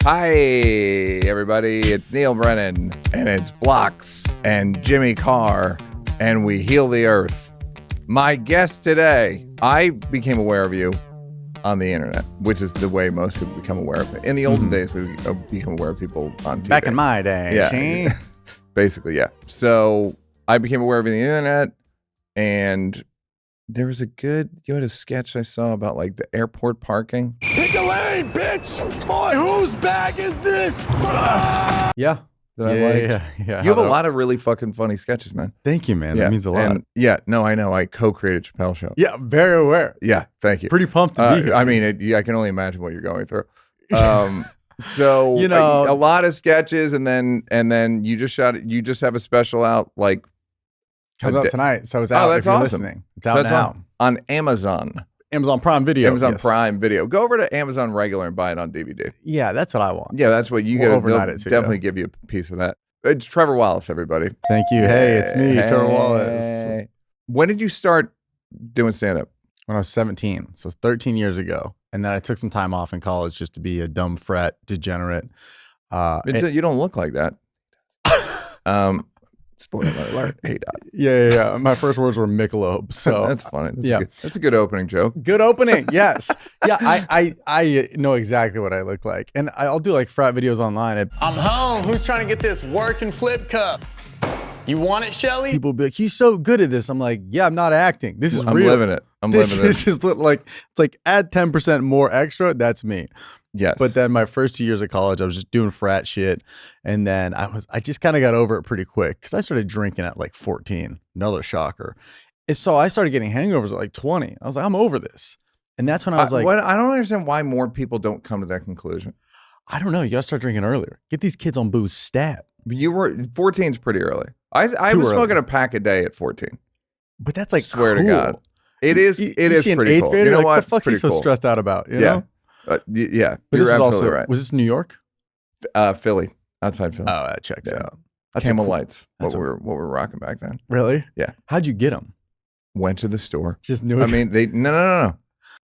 Hi, everybody. It's Neal Brennan, and it's Blocks and Jimmy Carr, and we heal the earth. My guest today, I became aware of you on the internet, which is the way most people become aware of it. In the olden days, we become aware of people on TV. Back in my day, yeah. Basically, yeah. So I became aware of it on the internet, and there was you had a sketch I saw about like the airport parking. Pick a lane, bitch! Boy, whose bag is this? Yeah. Yeah. You have a lot of really fucking funny sketches, man. Thank you, man. That means a lot. And I know. I co-created Chappelle Show. Yeah, very aware. Yeah, thank you. Pretty pumped to be here. I mean, I can only imagine what you're going through. So you know, a lot of sketches, and then you just have a special out like comes out tonight. So it's out if you're listening. It's out now on Amazon. Amazon Prime Video. Amazon Prime Video. Go over to Amazon regular and buy it on DVD. Yeah, that's what I want. Yeah, that's what you get. Overnight it too, definitely give you a piece of that. It's Trevor Wallace, everybody. Thank you. Hey, it's me, Trevor Wallace. When did you start doing stand-up? When I was 17. So 13 years ago. And then I took some time off in college just to be a dumb frat degenerate. You don't look like that. Spoiler alert. Hey, Dad. Yeah. My first words were Michelob. So that's funny. That's a good opening joke. Good opening. Yes. Yeah. I know exactly what I look like, and I'll do like frat videos online. I'm home. Who's trying to get this work and flip cup? You want it, Shelly? People be like, he's so good at this. I'm like, yeah, I'm not acting. This is real. I'm living it. This is like, it's like add 10% more extra. That's me. Yes. But then my first 2 years of college, I was just doing frat shit. And then I just kind of got over it pretty quick because I started drinking at like 14. Another shocker. And so I started getting hangovers at like 20. I was like, I'm over this. And that's when I was like, I don't understand why more people don't come to that conclusion. I don't know. You got to start drinking earlier. Get these kids on booze stat. You were 14 is pretty early. I was smoking a pack a day at 14. But that's like swear cool. to God. It is pretty cool. Grader, you know like, what? The fuck's he so stressed out about? You know? Yeah. But You're this absolutely right. Was this New York? Philly. Outside Philly. Oh, that checks out. That's Camel Lights. What we're rocking back then. Really? Yeah. How'd you get them? Went to the store. Just knew it. I mean, no.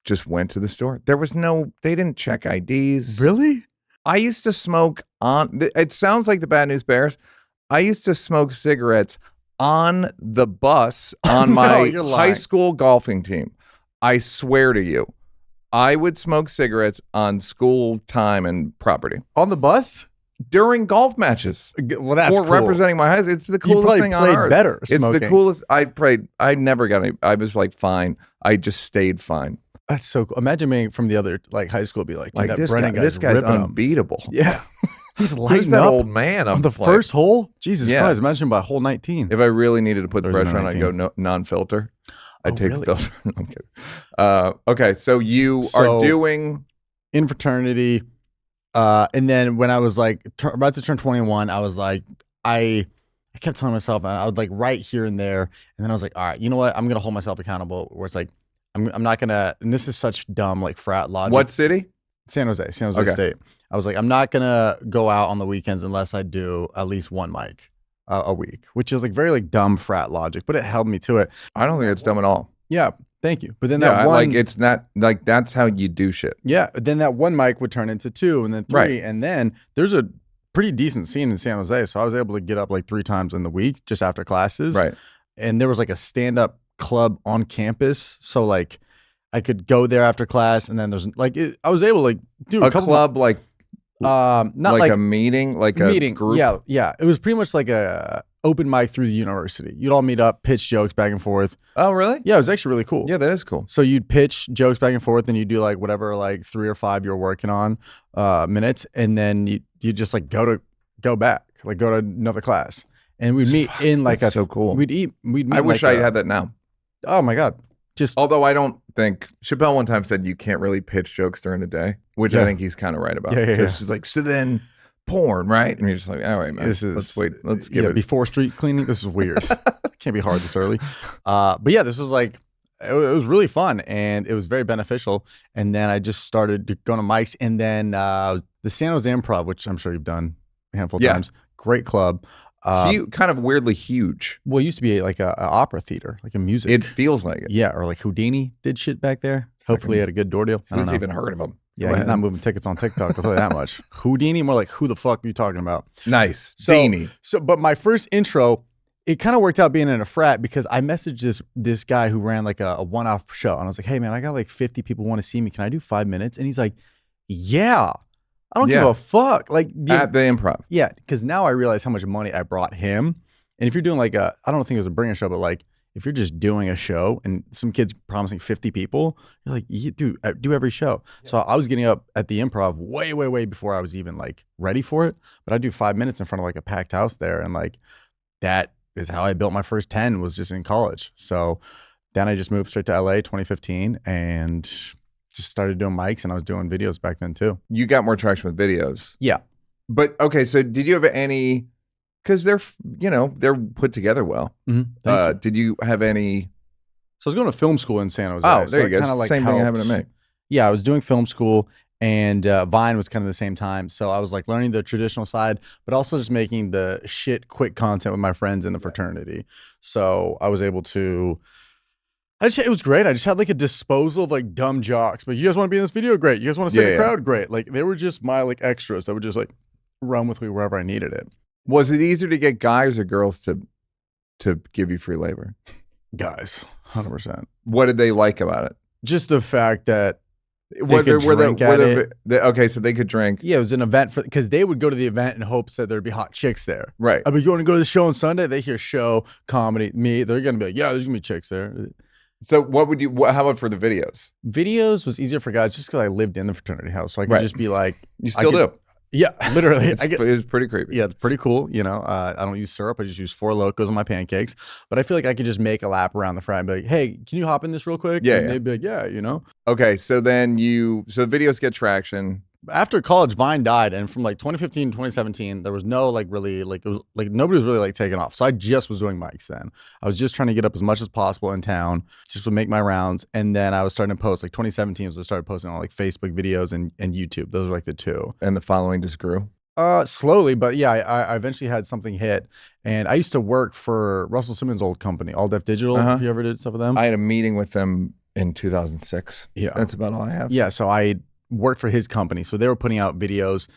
Just went to the store. They didn't check IDs. Really? I used to smoke it sounds like the Bad News Bears. I used to smoke cigarettes on the bus on my high school golfing team. I swear to you, I would smoke cigarettes on school time and property. On the bus? During golf matches. Well, that's cool. Representing my high school. It's the coolest thing on earth. Better smoking. It's the coolest. I never got any. I was like, fine. I just stayed fine. That's so cool. Imagine being from the other like high school, be like that this guy's unbeatable. Yeah. He's lighting Who's that up old man on the first hole. Jesus Christ! Imagine by hole 19. If I really needed to put the pressure on, I'd go non-filter. I'd take the filter. No, I'm kidding. Okay, so you are doing in fraternity, and then when I was like about to turn 21, I was like, I kept telling myself, and I would like write here and there, and then I was like, all right, you know what? I'm gonna hold myself accountable. Where it's like, I'm not gonna, and this is such dumb like frat logic. What city? San Jose State. I was like, I'm not gonna go out on the weekends unless I do at least one mic a week, which is like very like dumb frat logic, but it held me to it. I don't think it's dumb at all. Yeah, thank you. But then it's not like that's how you do shit. Yeah, then that one mic would turn into two, and then three, right. And then there's a pretty decent scene in San Jose, so I was able to get up like 3 times in the week just after classes. Right. And there was like a stand-up club on campus, so like I could go there after class, and then there's like I was able to like do a club like. Not like a meeting, like a group. Yeah. It was pretty much like a open mic through the university. You'd all meet up, pitch jokes back and forth. Oh, really? Yeah, it was actually really cool. Yeah, that is cool. So you'd pitch jokes back and forth, and you do like whatever, like 3 or 5 you're working on minutes, and then you just like go back, like go to another class, and we'd meet in like so cool. We'd meet. I wish I had that now. Oh my God. Although I don't think Chappelle one time said you can't really pitch jokes during the day, which I think he's kind of right about. Yeah. It's like, so then porn, right? And you're just like, all right, man, let's wait. Let's give it. Before street cleaning. This is weird. Can't be hard this early. But yeah, this was like, it was really fun and it was very beneficial. And then I just started going to mics, and then the San Jose Improv, which I'm sure you've done a handful of times. Great club. Kind of weirdly huge. Well, it used to be like a opera theater, like a music. It feels like it. Yeah, or like Houdini did shit back there. Hopefully, he had a good door deal. Who's even heard of him? Yeah, he's not moving tickets on TikTok. I'll tell you that much. Houdini, more like who the fuck are you talking about? Nice. So, Beanie. But my first intro, it kind of worked out being in a frat because I messaged this guy who ran like a one-off show. And I was like, hey man, I got like 50 people want to see me. Can I do 5 minutes? And he's like, yeah, I don't give a fuck. Like at the Improv. Yeah, because now I realize how much money I brought him. And if you're doing like I don't think it was a bringer show, but like if you're just doing a show and some kid's promising 50 people, you're like, do every show. Yeah. So I was getting up at the Improv way, way, way before I was even like ready for it. But I do 5 minutes in front of like a packed house there. And like that is how I built my first 10 was just in college. So then I just moved straight to LA 2015 and just started doing mics, and I was doing videos back then too. You got more traction with videos. Yeah. But okay, so did you have any, because they're put together well. Mm-hmm. Did you have any? So I was going to film school in San Jose. Oh, there so you go. Kind of like same thing happened to me. Yeah, I was doing film school, and Vine was kind of the same time. So I was like learning the traditional side, but also just making the shit quick content with my friends in the fraternity. So I was able to, it was great. I just had like a disposal of like dumb jocks. But you guys want to be in this video? Great. You guys want to sit in the crowd? Great. Like they were just my like extras that would just like run with me wherever I needed it. Was it easier to get guys or girls to give you free labor? Guys, 100%. What did they like about it? Just the fact that they could drink at it. Okay, so they could drink. Yeah, it was an event because they would go to the event in hopes that there'd be hot chicks there. Right. I mean, you want to go to the show on Sunday? They hear show, comedy, me. They're going to be like, yeah, there's going to be chicks there. So how about for the videos? Videos was easier for guys just because I lived in the fraternity house. So I could just be like. You still do? Yeah, literally. It was pretty creepy. Yeah, it's pretty cool. You know, I don't use syrup. I just use Four Locos on my pancakes. But I feel like I could just make a lap around the frat and be like, hey, can you hop in this real quick? Yeah. And they'd be like, yeah, you know. Okay, so then videos get traction. After college, Vine died, and from like 2015 to 2017, there was no like really like it was like nobody was really like taking off. So I just was doing mics then. I was just trying to get up as much as possible in town, just to make my rounds, and then I was starting to post. Like 2017 was I started posting on like Facebook videos and YouTube. Those were like the two. And the following just grew. Slowly, but yeah, I eventually had something hit, and I used to work for Russell Simmons' old company, All Def Digital. If you ever did stuff with them, I had a meeting with them in 2006. Yeah, that's about all I have. Yeah, so I worked for his company, so they were putting out videos.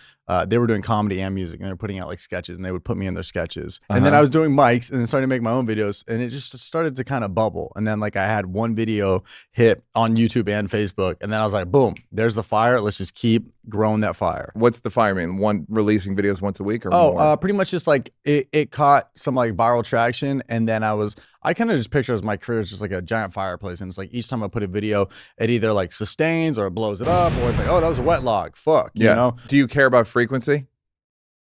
They were doing comedy and music, and they were putting out like sketches, and they would put me in their sketches. And then I was doing mics, and then started to make my own videos, and it just started to kind of bubble. And then like I had one video hit on YouTube and Facebook, and then I was like, boom, there's the fire. Let's just keep growing that fire. What's the fire mean? Releasing videos once a week or more? Pretty much just like it caught some like viral traction, and then I kind of just picture as my career as just like a giant fireplace, and it's like each time I put a video, it either like sustains or it blows it up, or it's like, oh, that was a wet log. Fuck, you know? Do you care about frequency?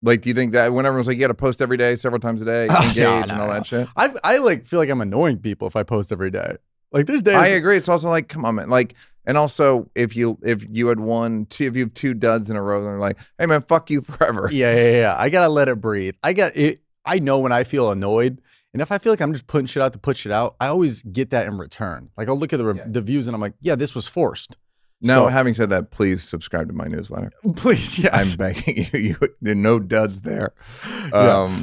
Like, do you think that when everyone's like, you got to post every day, several times a day, engage and all that shit? I like feel like I'm annoying people if I post every day. Like there's days. I agree. It's also like, come on, man. Like, and also if you have if you have two duds in a row, they're like, hey man, fuck you forever. Yeah. I gotta let it breathe. I know when I feel annoyed. And if I feel like I'm just putting shit out to put shit out, I always get that in return. Like I'll look at the views and I'm like, yeah, this was forced. No, having said that, please subscribe to my newsletter. Please, yes. I'm begging you. There are no duds there.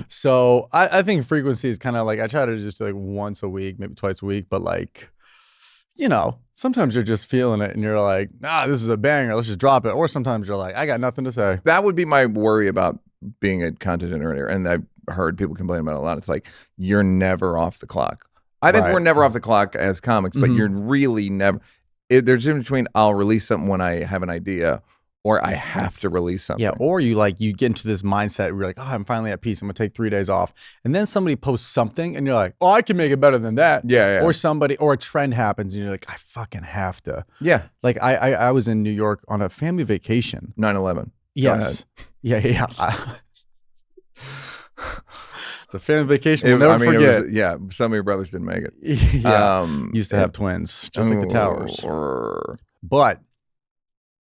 So I think frequency is kind of like, I try to just do like once a week, maybe twice a week. But like, you know, sometimes you're just feeling it and you're like, nah, this is a banger. Let's just drop it. Or sometimes you're like, I got nothing to say. That would be my worry about being a content generator. And I've heard people complain about it a lot. It's like, you're never off the clock. I think we're never off the clock as comics, but you're really never. There's a difference between I'll release something when I have an idea or I have to release something. Yeah, or you get into this mindset where you're like, oh, I'm finally at peace. I'm going to take 3 days off. And then somebody posts something and you're like, oh, I can make it better than that. Yeah. Or a trend happens and you're like, I fucking have to. Yeah. Like I was in New York on a family vacation. 9/11. Yes. Yeah. It's a family vacation we'll never forget. Some of your brothers didn't make it. Yeah, used to have twins, just like the Towers. But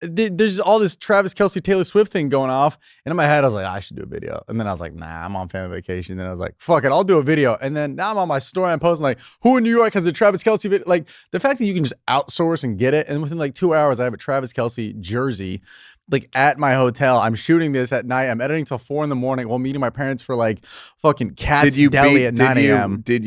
there's all this Travis Kelce, Taylor Swift thing going off, and in my head I was like, I should do a video. And then I was like, nah, I'm on family vacation. Then I was like, fuck it, I'll do a video. And then now I'm on my story, I'm posting like, who in New York has a Travis Kelce video? Like the fact that you can just outsource and get it, and within like 2 hours I have a Travis Kelce jersey like at my hotel. I'm shooting this at night. I'm editing till 4 a.m. while meeting my parents for like fucking Cat's Deli at 9 a.m. Did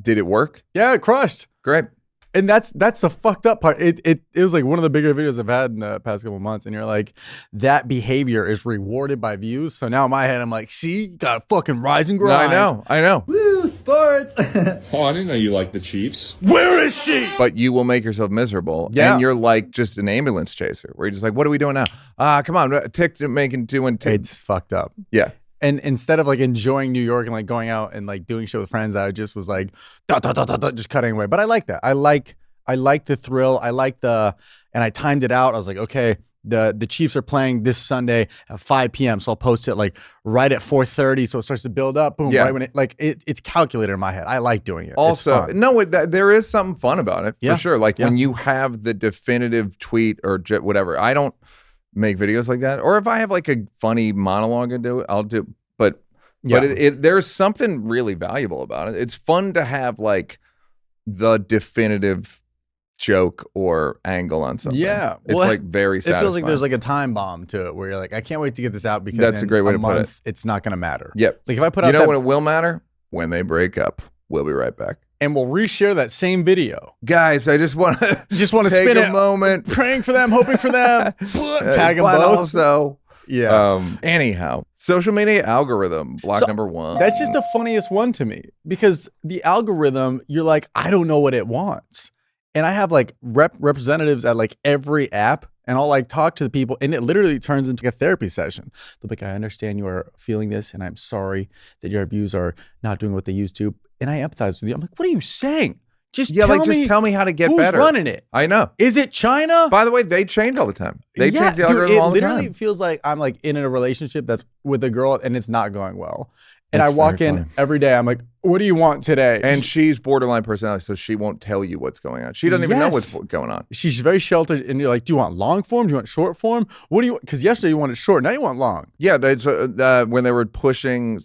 it work? Yeah, it crushed. Great. And that's the fucked up part. It was like one of the bigger videos I've had in the past couple of months. And you're like, that behavior is rewarded by views. So now in my head, I'm like, see, you got to fucking rise and grind. I know. Woo, sports. Oh, I didn't know you liked the Chiefs. Where is she? But you will make yourself miserable. Yeah. And you're like just an ambulance chaser where you're just like, what are we doing now? Come on, doing. It's fucked up. Yeah. And instead of like enjoying New York and like going out and like doing shit with friends, I just was like, just cutting away. But I like that. I like the thrill. And I timed it out. I was like, okay, the Chiefs are playing this Sunday at 5 p.m. So I'll post it like right at 4:30. So it starts to build up. Boom. Yeah. Right when it's calculated in my head. I like doing it. Also, there is something fun about it for sure. Like when you have the definitive tweet or whatever, I don't make videos like that. Or if I have like a funny monologue I'll do. But there's something really valuable about it. It's fun to have like the definitive joke or angle on something. Yeah. It's like very satisfying. It feels like there's like a time bomb to it where you're like, I can't wait to get this out because that's a great way to put it. It's not going to matter. Yep. Like if I put out when it will matter? When they break up. We'll be right back. And we'll reshare that same video. Guys, I just want to spin a moment. Praying for them, hoping for them. Tag them but both. Also, anyhow, social media algorithm, block number 1. That's just the funniest one to me because the algorithm, you're like, I don't know what it wants. And I have like representatives at like every app and I'll like talk to the people and it literally turns into a therapy session. They'll be like, I understand you are feeling this and I'm sorry that your views are not doing what they used to. And I empathize with you. I'm like, what are you saying? Just tell me how to get who's better. Who's running it? I know. Is it China? By the way, they change all the time. They change the algorithm all the time. It literally feels like I'm like in a relationship that's with a girl and it's not going well. And I walk in every day. I'm like, what do you want today? And she's borderline personality, so she won't tell you what's going on. She doesn't even know what's going on. She's very sheltered. And you're like, do you want long form? Do you want short form? What do you want? Because yesterday you wanted short. Now you want long. Yeah. That's when they were pushing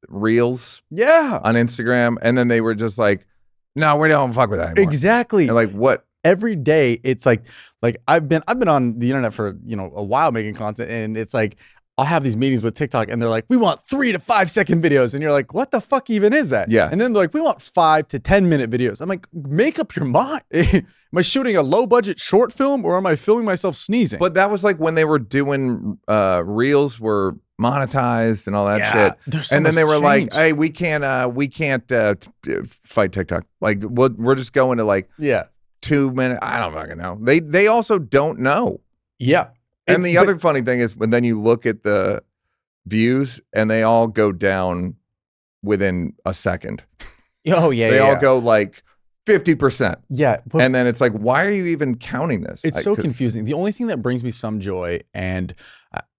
reels on Instagram. And then they were just like, no, we don't fuck with that anymore. Exactly. And like, what? Every day it's like I've been on the internet for, a while making content. And it's like, I'll have these meetings with TikTok and they're like, we want 3 to 5 second videos. And you're like, what the fuck even is that? Yeah. And then they're like, we want 5 to 10 minute videos. I'm like, make up your mind. Am I shooting a low budget short film or am I filming myself sneezing? But that was like when they were doing reels were monetized and all that shit. And then they were like, hey, we can't fight TikTok. Like we're just going to like 2 minutes. I don't fucking know. They also don't know. Yeah. And the other funny thing is when then you look at the views and they all go down within a second. Oh, yeah. They all go like 50%. Yeah. And then it's like, why are you even counting this? It's so confusing. The only thing that brings me some joy and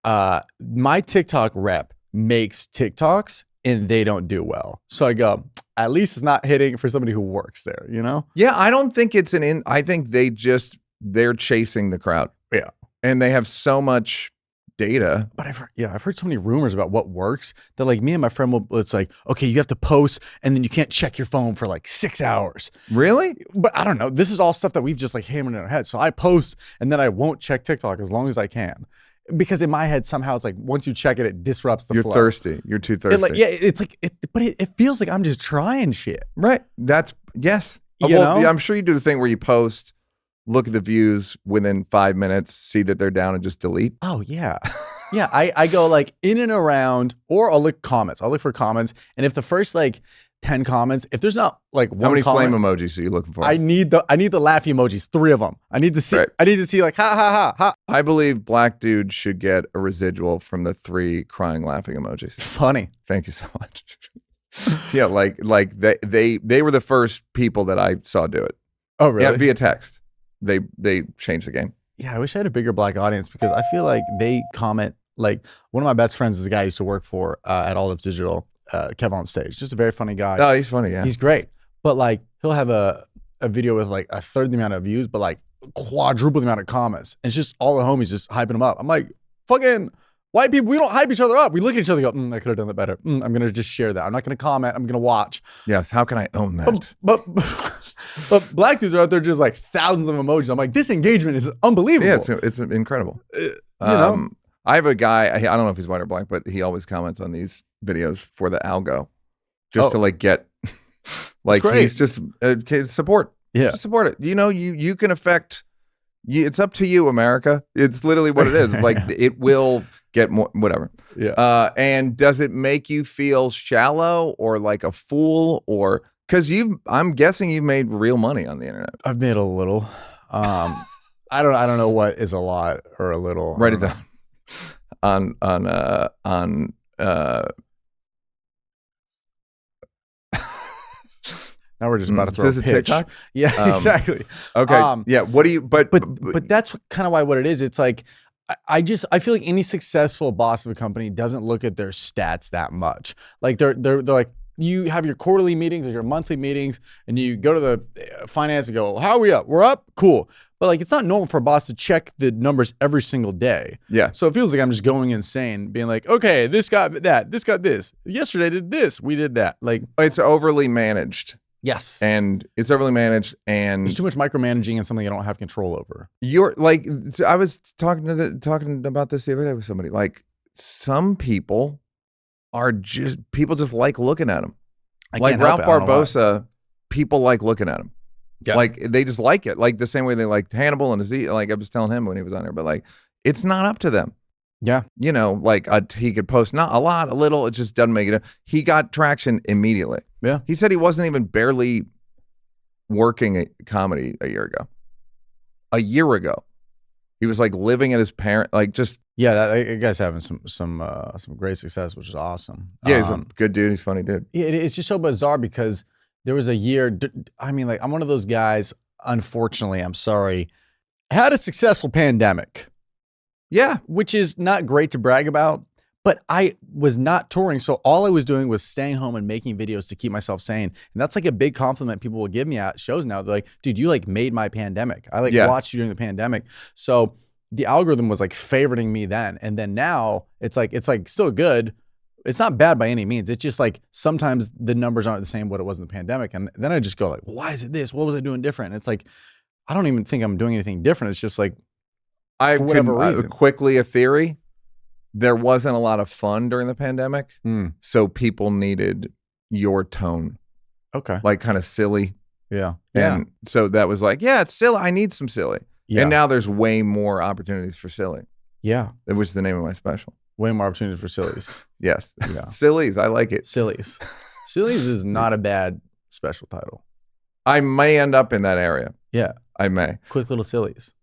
my TikTok rep makes TikToks and they don't do well. So I go, at least it's not hitting for somebody who works there, Yeah, I don't think it's I think they're chasing the crowd. Yeah. And they have so much data. But I've heard so many rumors about what works that like me and my friend it's like, okay, you have to post and then you can't check your phone for like 6 hours. Really? But I don't know. This is all stuff that we've just like hammered in our head. So I post and then I won't check TikTok as long as I can. Because in my head, somehow it's like once you check it, it disrupts the flow. You're thirsty. You're too thirsty. It's like, but it feels like I'm just trying shit. Right. Yes. I'm sure you do the thing where you post, look at the views within 5 minutes, see that they're down and just delete. Oh, yeah. Yeah, I go like in and around, or I'll look comments. I'll look for comments. And if the first like 10 comments, if there's not like one How many comment, flame emojis are you looking for? I need the laughy emojis, 3 of them. I need to see like ha ha ha ha. I believe Black Dude should get a residual from the 3 crying laughing emojis. Funny. Thank you so much. Yeah, like they were the first people that I saw do it. Oh, really? Yeah, via text. They changed the game. Yeah, I wish I had a bigger Black audience because I feel like they comment. Like one of my best friends is a guy I used to work for at Olive Digital, Kev on Stage. Just a very funny guy. Oh, he's funny, yeah. He's great. But like he'll have a video with like a third the amount of views, but like quadruple the amount of comments. And it's just all the homies just hyping him up. I'm like, fucking white people, we don't hype each other up. We look at each other and go, I could have done that better. I'm going to just share that. I'm not going to comment. I'm going to watch. Yes, how can I own that? But Black dudes are out there just like thousands of emojis. I'm like, this engagement is unbelievable. Yeah, it's incredible. I have a guy, I don't know if he's white or black, but he always comments on these videos for the algo. Just to like get, like he's just support. Yeah. Just support it. You know, you can affect. It's up to you, America. It's literally what it is. It's like it will get more, whatever. Yeah. And does it make you feel shallow or like a fool, or because I'm guessing you've made real money on the internet. I've made a little. I don't know what is a lot or a little. Write it down. On Now we're just about to throw a pitch. TikTok? Yeah, exactly. Okay. Yeah. What do you? But that's kind of why what it is. It's like I feel like any successful boss of a company doesn't look at their stats that much. Like they're like, you have your quarterly meetings or your monthly meetings, and you go to the finance and go, "How are we up? We're up. Cool." But like, it's not normal for a boss to check the numbers every single day. Yeah. So it feels like I'm just going insane, being like, "Okay, this got that. This got this. Yesterday did this. We did that." Like, it's overly managed. yes. And it's overly managed, and There's too much micromanaging and something you don't have control over. you're like, I was talking about this the other day with somebody. Like, some people are just like looking at them. Like Ralph Barbosa, people like looking at him. Yeah. Like they just like it. Like the same way they liked Hannibal and Aziz. Like I was telling him when he was on there, but like it's not up to them. Yeah. You know, like he could post not a lot, a little. It just doesn't make it. He got traction immediately. Yeah. He said he wasn't even barely working a comedy a year ago. A year ago, he was like living at his parent, like just. Yeah, that guy's having some great success, which is awesome. Yeah, he's a good dude. He's a funny dude. It's just so bizarre because there was a year. I mean, like I'm one of those guys. Unfortunately, I'm sorry, had a successful pandemic. Yeah, which is not great to brag about, but I was not touring. So all I was doing was staying home and making videos to keep myself sane. And that's like a big compliment people will give me at shows now. They're like, dude, you like made my pandemic. I like watched you during the pandemic. So the algorithm was like favoriting me then. And then now it's like still good. It's not bad by any means. It's just like sometimes the numbers aren't the same what it was in the pandemic. And then I just go like, why is it this? What was I doing different? And it's like, I don't even think I'm doing anything different. It's just like, I for whatever reason. Quickly a theory. There wasn't a lot of fun during the pandemic, so people needed your tone. Okay. Like kind of silly. Yeah. And so that was like, yeah, it's silly. I need some silly. Yeah. And now there's way more opportunities for silly. Yeah. Which is the name of my special. Way more opportunities for sillies. Yes. Yeah. Sillies. I like it. Sillies. Sillies is not a bad special title. I may end up in that area. Yeah. I may. Quick little sillies.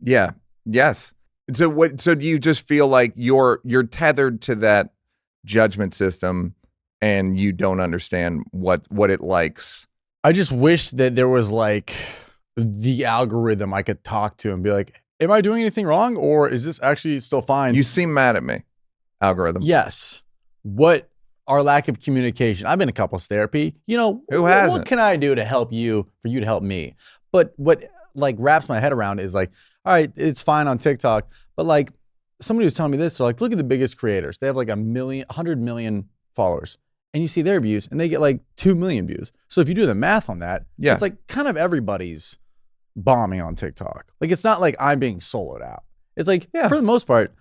Yeah. Yes. So do you just feel like you're tethered to that judgment system and you don't understand what it likes? I just wish that there was like the algorithm I could talk to and be like, am I doing anything wrong or is this actually still fine? You seem mad at me, algorithm. Yes. What our lack of communication. I've been in couples therapy. You know, who hasn't? What can I do to help you for you to help me? But what like wraps my head around is like, all right, it's fine on TikTok, but like somebody was telling me this, they're like, look at the biggest creators. They have like 100 million followers and you see their views and they get like 2 million views. So if you do the math on that, it's like kind of everybody's bombing on TikTok. Like, it's not like I'm being soloed out. It's like, for the most part,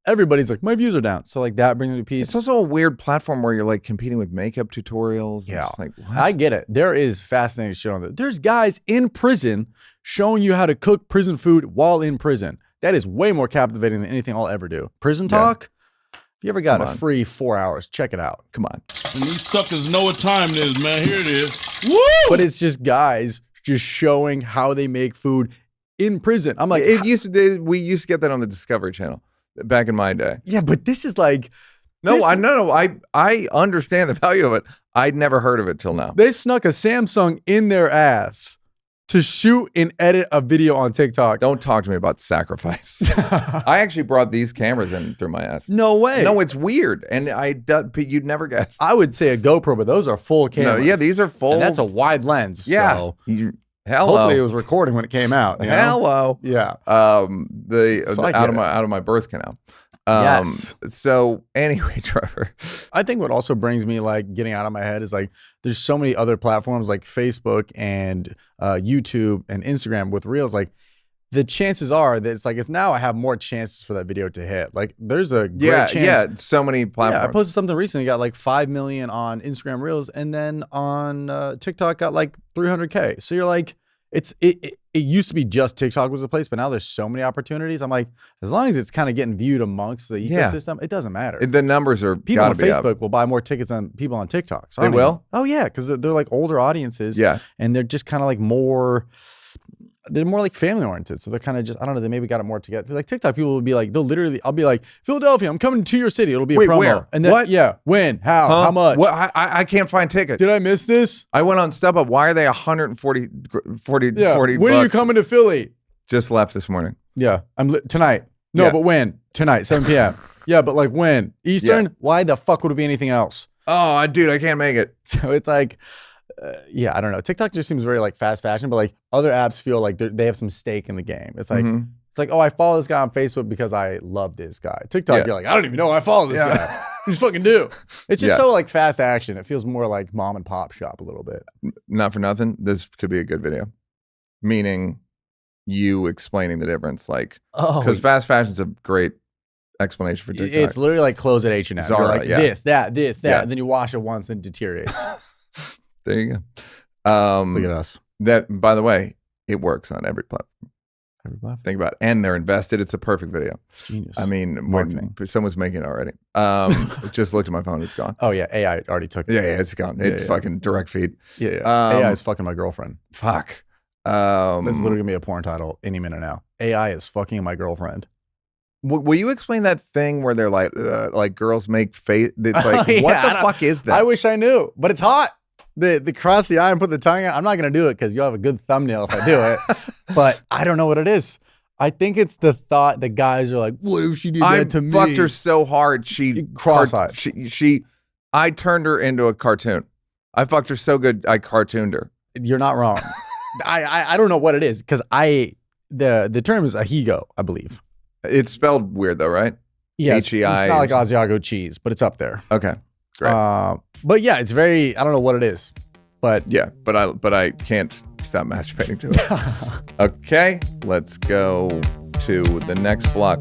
everybody's like, my views are down. So like that brings me to peace. It's also a weird platform where you're like competing with makeup tutorials. Yeah. It's like, what? I get it. There is fascinating shit on that. There's guys in prison showing you how to cook prison food while in prison. That is way more captivating than anything I'll ever do. Prison talk? If you ever got a free 4 hours, check it out. Come on. And these suckers know what time it is, man. Here it is. Woo! But it's just guys just showing how they make food in prison. I'm like, we used to get that on the Discovery Channel back in my day. Yeah, but this is like, I understand the value of it. I'd never heard of it till now. They snuck a Samsung in their ass to shoot and edit a video on TikTok. Don't talk to me about sacrifice. I actually brought these cameras in through my ass. No way. No, it's weird. And you'd never guess. I would say a GoPro, but those are full cameras. No, yeah, these are full. And that's a wide lens. Yeah. So hello. hopefully it was recording when it came out. You know? Hello. Yeah. Out of my birth canal. Yes. So anyway, Trevor, I think what also brings me like getting out of my head is like there's so many other platforms like Facebook and YouTube and Instagram with Reels. Like the chances are that it's now I have more chances for that video to hit. Like there's a great chance. Yeah, so many platforms. Yeah, I posted something recently, got like 5 million on Instagram Reels, and then on TikTok got like 300K. So you're like, it used to be just TikTok was the place, but now there's so many opportunities. I'm like, as long as it's kind of getting viewed amongst the ecosystem, it doesn't matter. The numbers are people on Facebook up. will buy more tickets than people on TikTok. So They will? Oh yeah, because they're like older audiences. Yeah. And they're just kind of like they're more like family oriented. So they're kind of just, I don't know, they maybe got it more together. Like TikTok people will be like, I'll be like, Philadelphia, I'm coming to your city. It'll be a promo. Where? And then, What? Yeah. When? How? Huh? How much? What? I can't find tickets. Did I miss this? I went on StubHub. Why are they 40 Yeah. 40 When are you bucks? coming to Philly? Just left this morning. Yeah. Tonight. No, Yeah. but when? Tonight, 7 p.m. Yeah, but like when? Eastern? Yeah. Why the fuck would it be anything else? Oh, dude, I can't make it. So it's like, I don't know. TikTok just seems very like fast fashion, but like other apps feel like they have some stake in the game. It's like, It's like, oh, I follow this guy on Facebook because I love this guy. TikTok, you're like, I don't even know I follow this guy. You just fucking do. It's just so like fast action. It feels more like mom and pop shop a little bit. Not for nothing. This could be a good video. Meaning you explaining the difference. Like, because fast fashion's a great explanation for TikTok. It's literally like clothes at H&M. Zara, You're like this, that, and then you wash it once and it deteriorates. There you go. Look at us. That, by the way, it works on every platform. Every platform. Think about it. And they're invested. It's a perfect video. It's genius. I mean, Marketing. Someone's making it already. Just looked at my phone. It's gone. Oh, yeah. AI already took it. Yeah, it's gone. It's fucking direct feed. Yeah. AI is fucking my girlfriend. Fuck. That's literally going to be a porn title any minute now. AI is fucking my girlfriend. Will you explain that thing where they're like girls make face? It's like, what the fuck is that? I wish I knew, but it's hot. The cross the eye and put the tongue out. I'm not going to do it because you'll have a good thumbnail if I do it. But I don't know what it is. I think it's the thought that guys are like, what if she did that to me? I fucked her so hard. She cross-eyed. I turned her into a cartoon. I fucked her so good. I cartooned her. You're not wrong. I don't know what it is because the term is ahigo, I believe. It's spelled weird though, right? Yeah, H-E-I. It's not like Asiago cheese, but it's up there. Okay, great. But yeah, it's very, I don't know what it is, but yeah, but I can't stop masturbating to it. Okay, let's go to the next block.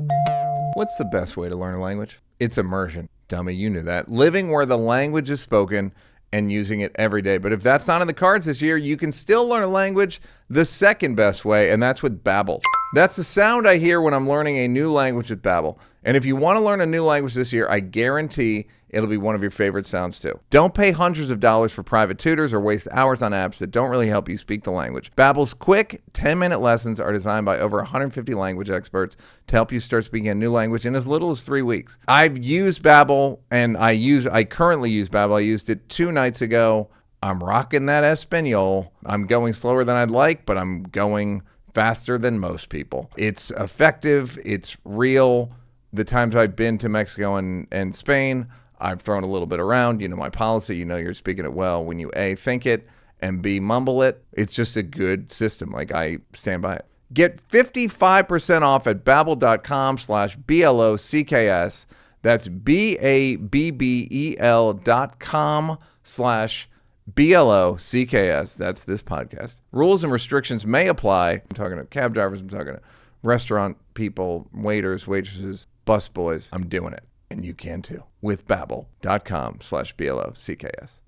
What's the best way to learn a language? It's immersion. Dummy, you knew that. Living where the language is spoken and using it every day. But if that's not in the cards this year, you can still learn a language the second best way, and that's with Babbel. That's the sound I hear when I'm learning a new language with Babbel. And if you want to learn a new language this year, I guarantee it'll be one of your favorite sounds too. Don't pay hundreds of dollars for private tutors or waste hours on apps that don't really help you speak the language. Babbel's quick 10-minute lessons are designed by over 150 language experts to help you start speaking a new language in as little as 3 weeks. I've used Babbel, and I currently use Babbel. I used it 2 nights ago. I'm rocking that Espanol. I'm going slower than I'd like, but I'm going faster than most people. It's effective. It's real. The times I've been to Mexico and Spain, I've thrown a little bit around. You know my policy. You know you're speaking it well when you A, think it, and B, mumble it. It's just a good system. Like, I stand by it. Get 55% off at babbel.com/BLOCKS. That's BABBEL.com/BLOCKS. That's this podcast. Rules and restrictions may apply. I'm talking to cab drivers. I'm talking to restaurant people, waiters, waitresses, busboys. I'm doing it. And you can too. With babbel.com/BLOCKS.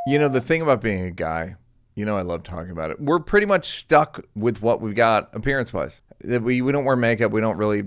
You know, the thing about being a guy, you know I love talking about it. We're pretty much stuck with what we've got appearance-wise. We don't wear makeup. We don't really,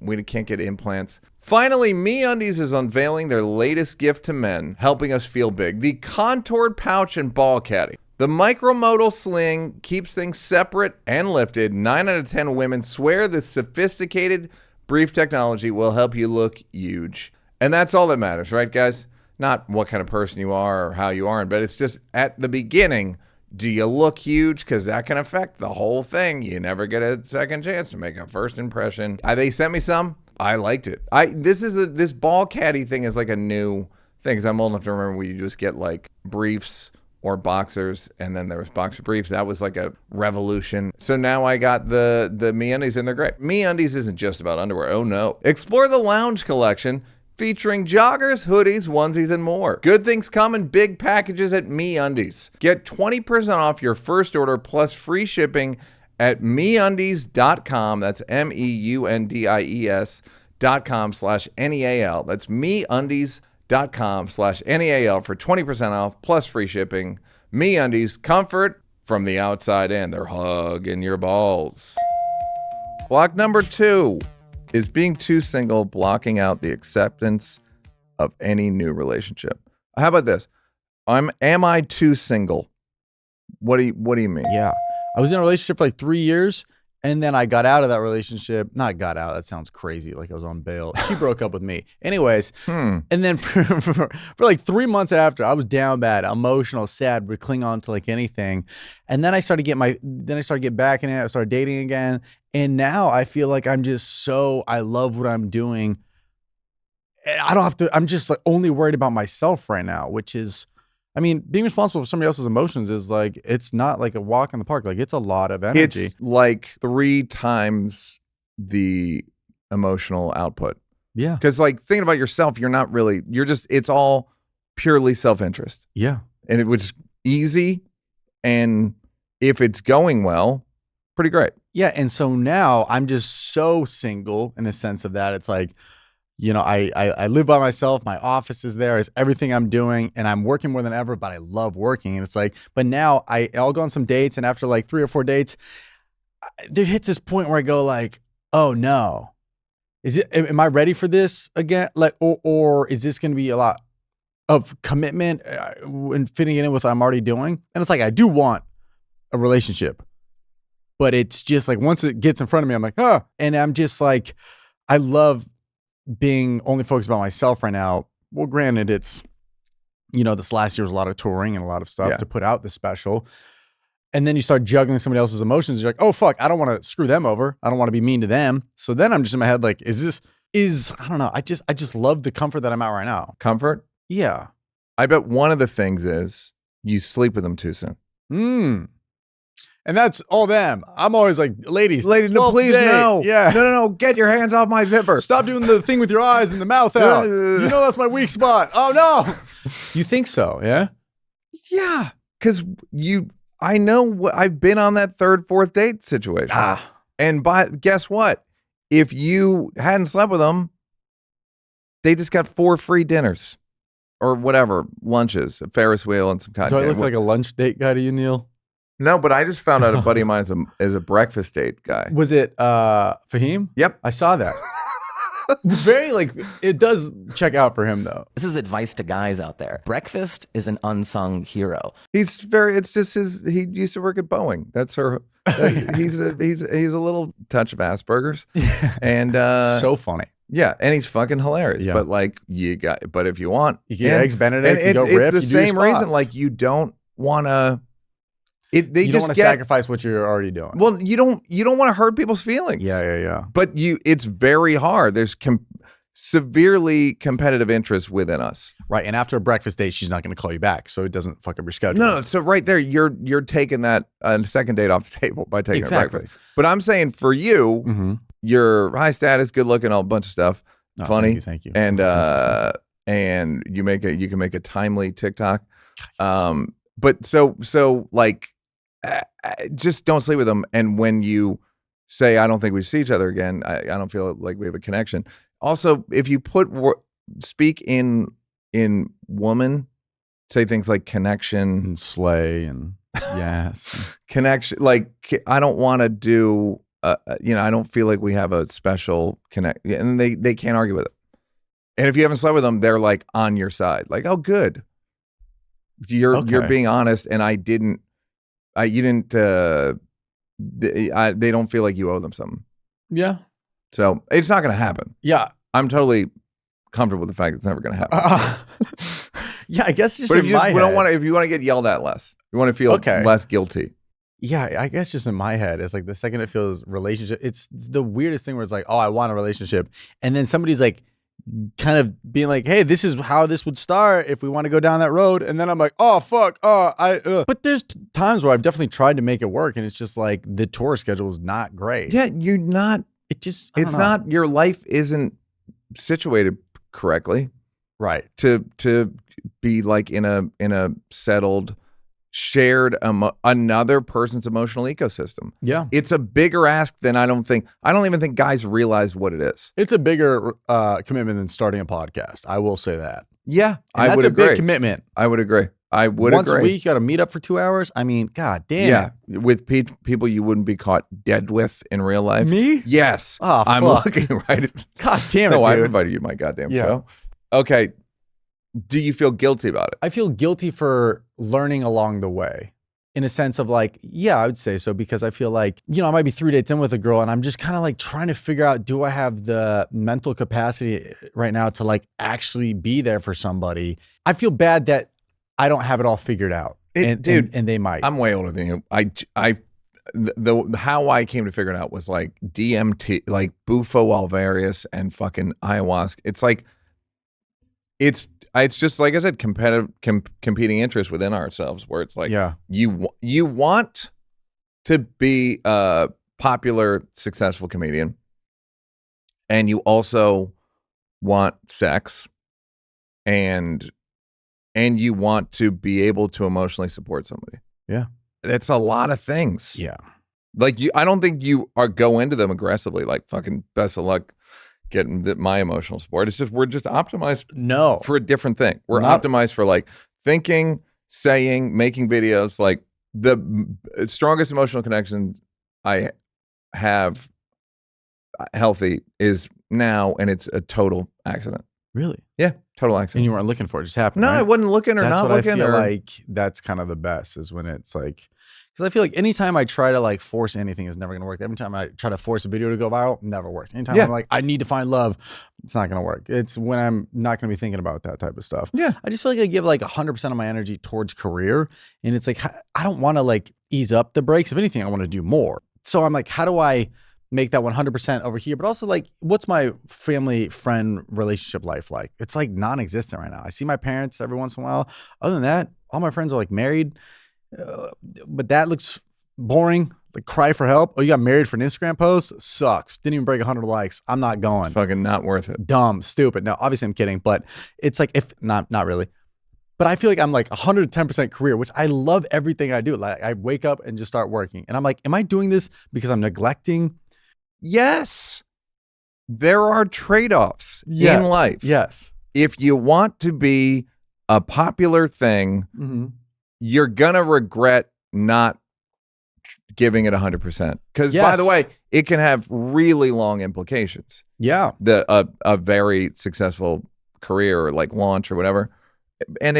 we can't get implants. Finally, MeUndies is unveiling their latest gift to men, helping us feel big. The contoured pouch and ball caddy. The micromodal sling keeps things separate and lifted. 9 out of 10 women swear this sophisticated brief technology will help you look huge. And that's all that matters, right, guys? Not what kind of person you are or how you are, but it's just at the beginning, do you look huge? Because that can affect the whole thing. You never get a second chance to make a first impression. They sent me some. I liked it. This ball caddy thing is like a new thing, because I'm old enough to remember we just get like briefs or boxers, and then there was boxer briefs. That was like a revolution. So now I got the MeUndies, and they're great. MeUndies isn't just about underwear. Oh no. Explore the lounge collection featuring joggers, hoodies, onesies, and more. Good things come in big packages at MeUndies. Get 20% off your first order plus free shipping at MeUndies.com. That's MEUNDIES.com/NEAL. That's MeUndies.com/NEAL for 20% off plus free shipping. MeUndies, comfort from the outside in. They're hugging your balls. Block number 2 is being too single, blocking out the acceptance of any new relationship. How about this? Am I too single? What do you mean? Yeah. I was in a relationship for like 3 years, and then I got out of that relationship. Not got out. That sounds crazy. Like I was on bail. She broke up with me. Anyways. And then for like 3 months after, I was down bad, emotional, sad, would cling on to like anything. And then I started get back in it. I started dating again. And now I feel like I love what I'm doing. I don't have to, I'm just like only worried about myself right now, which is, I mean, being responsible for somebody else's emotions is like, it's not like a walk in the park. Like it's a lot of energy. It's like 3 times the emotional output. Yeah. Because like thinking about yourself, it's all purely self-interest. Yeah. And it was easy. And if it's going well, pretty great. Yeah. And so now I'm just so single in a sense of that. It's like, you know, I live by myself. My office is there. It's everything I'm doing. And I'm working more than ever, but I love working. And it's like, but now I'll go on some dates. And after like 3 or 4 dates, there hits this point where I go like, oh no, am I ready for this again? Like, or is this going to be a lot of commitment and fitting it in with what I'm already doing? And it's like, I do want a relationship, but it's just like, once it gets in front of me, I'm like, oh, and I'm just like, I love being only focused about myself right now. Well, granted, it's, you know, this last year was a lot of touring and a lot of stuff to put out the special. And then you start juggling somebody else's emotions. You're like, oh, fuck, I don't want to screw them over. I don't want to be mean to them. So then I'm just in my head like, I don't know. I just love the comfort that I'm at right now. Comfort? Yeah. I bet one of the things is you sleep with them too soon. And that's all them. I'm always like, ladies, no, please, no. Yeah. No. Get your hands off my zipper. Stop doing the thing with your eyes and the mouth out. You know that's my weak spot. Oh, no. You think so, yeah? Yeah. Because I know I've been on that 3rd, 4th date situation. And guess what? If you hadn't slept with them, they just got 4 free dinners or whatever, lunches, a Ferris wheel and some kind Do of. I look like a lunch date guy to you, Neil? No, but I just found out a buddy of mine is a breakfast date guy. Was it Fahim? Yep. I saw that. Very like, it does check out for him though. This is advice to guys out there. Breakfast is an unsung hero. He used to work at Boeing. That's her. He's a little touch of Asperger's. And so funny. Yeah, and he's fucking hilarious. Yeah. But like but if you want, you get eggs Benedict, you go riff, it's the same reason. Like you don't want to. You don't want to sacrifice what you're already doing. Well, you don't want to hurt people's feelings. Yeah. But it's very hard. There's severely competitive interest within us. Right. And after a breakfast date, she's not going to call you back, so it doesn't fuck up your schedule. No. So right there, you're taking that second date off the table by taking a breakfast. But I'm saying for you, you're high status, good looking, all a bunch of stuff. No, funny. Thank you. And and you can make a timely TikTok. But so like. Just don't sleep with them. And when you say, I don't think we see each other again, I don't feel like we have a connection. Also, if you speak in woman, say things like connection and slay and yes, connection. Like I don't want to do, I don't feel like we have a special connect, and they can't argue with it. And if you haven't slept with them, they're like on your side. Like, oh, good. You're being honest, and they don't feel like you owe them something. Yeah. So it's not going to happen. Yeah. I'm totally comfortable with the fact it's never going to happen. Yeah, I guess just but if you don't want to, if you want to get yelled at less, you want to feel less guilty. Yeah, I guess just in my head, it's like the second it feels relationship, it's the weirdest thing where it's like, oh, I want a relationship. And then somebody's like, kind of being like, hey, this is how this would start if we want to go down that road. And then I'm like, oh, fuck. But there's times where I've definitely tried to make it work. And it's just like the tour schedule is not great. Yeah, you're not. It's not, your life isn't situated correctly. Right. To be like in a settled, shared another person's emotional ecosystem. Yeah. It's a bigger ask than I don't even think guys realize what it is. It's a bigger commitment than starting a podcast. I will say that. Yeah, And that's a big commitment. I would agree. I would Once agree. a week, you got to meet up for 2 hours. I mean, god damn. Yeah, with people you wouldn't be caught dead with in real life. Me? Yes. Oh, I'm fuck. looking right at. God damn it, No, I dude. invited you to my goddamn Yeah. show. Okay. Do you feel guilty about it? I feel guilty for learning along the way. In a sense of like, yeah, I would say so, because I feel like, you know, I might be 3 dates in with a girl and I'm just kind of like trying to figure out, do I have the mental capacity right now to like actually be there for somebody? I feel bad that I don't have it all figured out. Dude, and they might. I'm way older than you. How I came to figure it out was like DMT, like Bufo alvarius and fucking ayahuasca. It's like, it's just like I said, competing interests within ourselves, where it's like, yeah, you want to be a popular, successful comedian, and you also want sex, and you want to be able to emotionally support somebody. Yeah, it's a lot of things. Yeah, like I don't think you go into them aggressively, like fucking best of luck getting my emotional support. It's just we're just optimized for a different thing. We're optimized for like thinking, saying, making videos. Like the strongest emotional connection I have healthy is now, and it's a total accident. Really? Yeah, total accident. And you weren't looking for it, just happened. No, right? I wasn't looking or that's not what looking. I feel or like that's kind of the best, is when it's like, because I feel like anytime I try to like force anything, is never gonna work. Every time I try to force a video to go viral, never works. Anytime I'm like, I need to find love, it's not gonna work. It's when I'm not gonna be thinking about that type of stuff. Yeah, I just feel like I give like 100% of my energy towards career, and it's like I don't want to like ease up the brakes. If anything, I want to do more. So I'm like, how do I make that 100% over here? But also like, what's my family friend relationship life like? It's like non-existent right now. I see my parents every once in a while. Other than that, all my friends are like married. But that looks boring. Like, cry for help. Oh, you got married for an Instagram post? Sucks. Didn't even break 100 likes. I'm not going. It's fucking not worth it. Dumb, stupid. No, obviously I'm kidding, but it's like, if not really. But I feel like I'm like 110% career, which I love everything I do. Like, I wake up and just start working, and I'm like, am I doing this because I'm neglecting? Yes, there are trade-offs in life. Yes. If you want to be a popular thing, you're gonna regret not giving it 100%. Because by the way, it can have really long implications. Yeah. A very successful career or like launch or whatever. And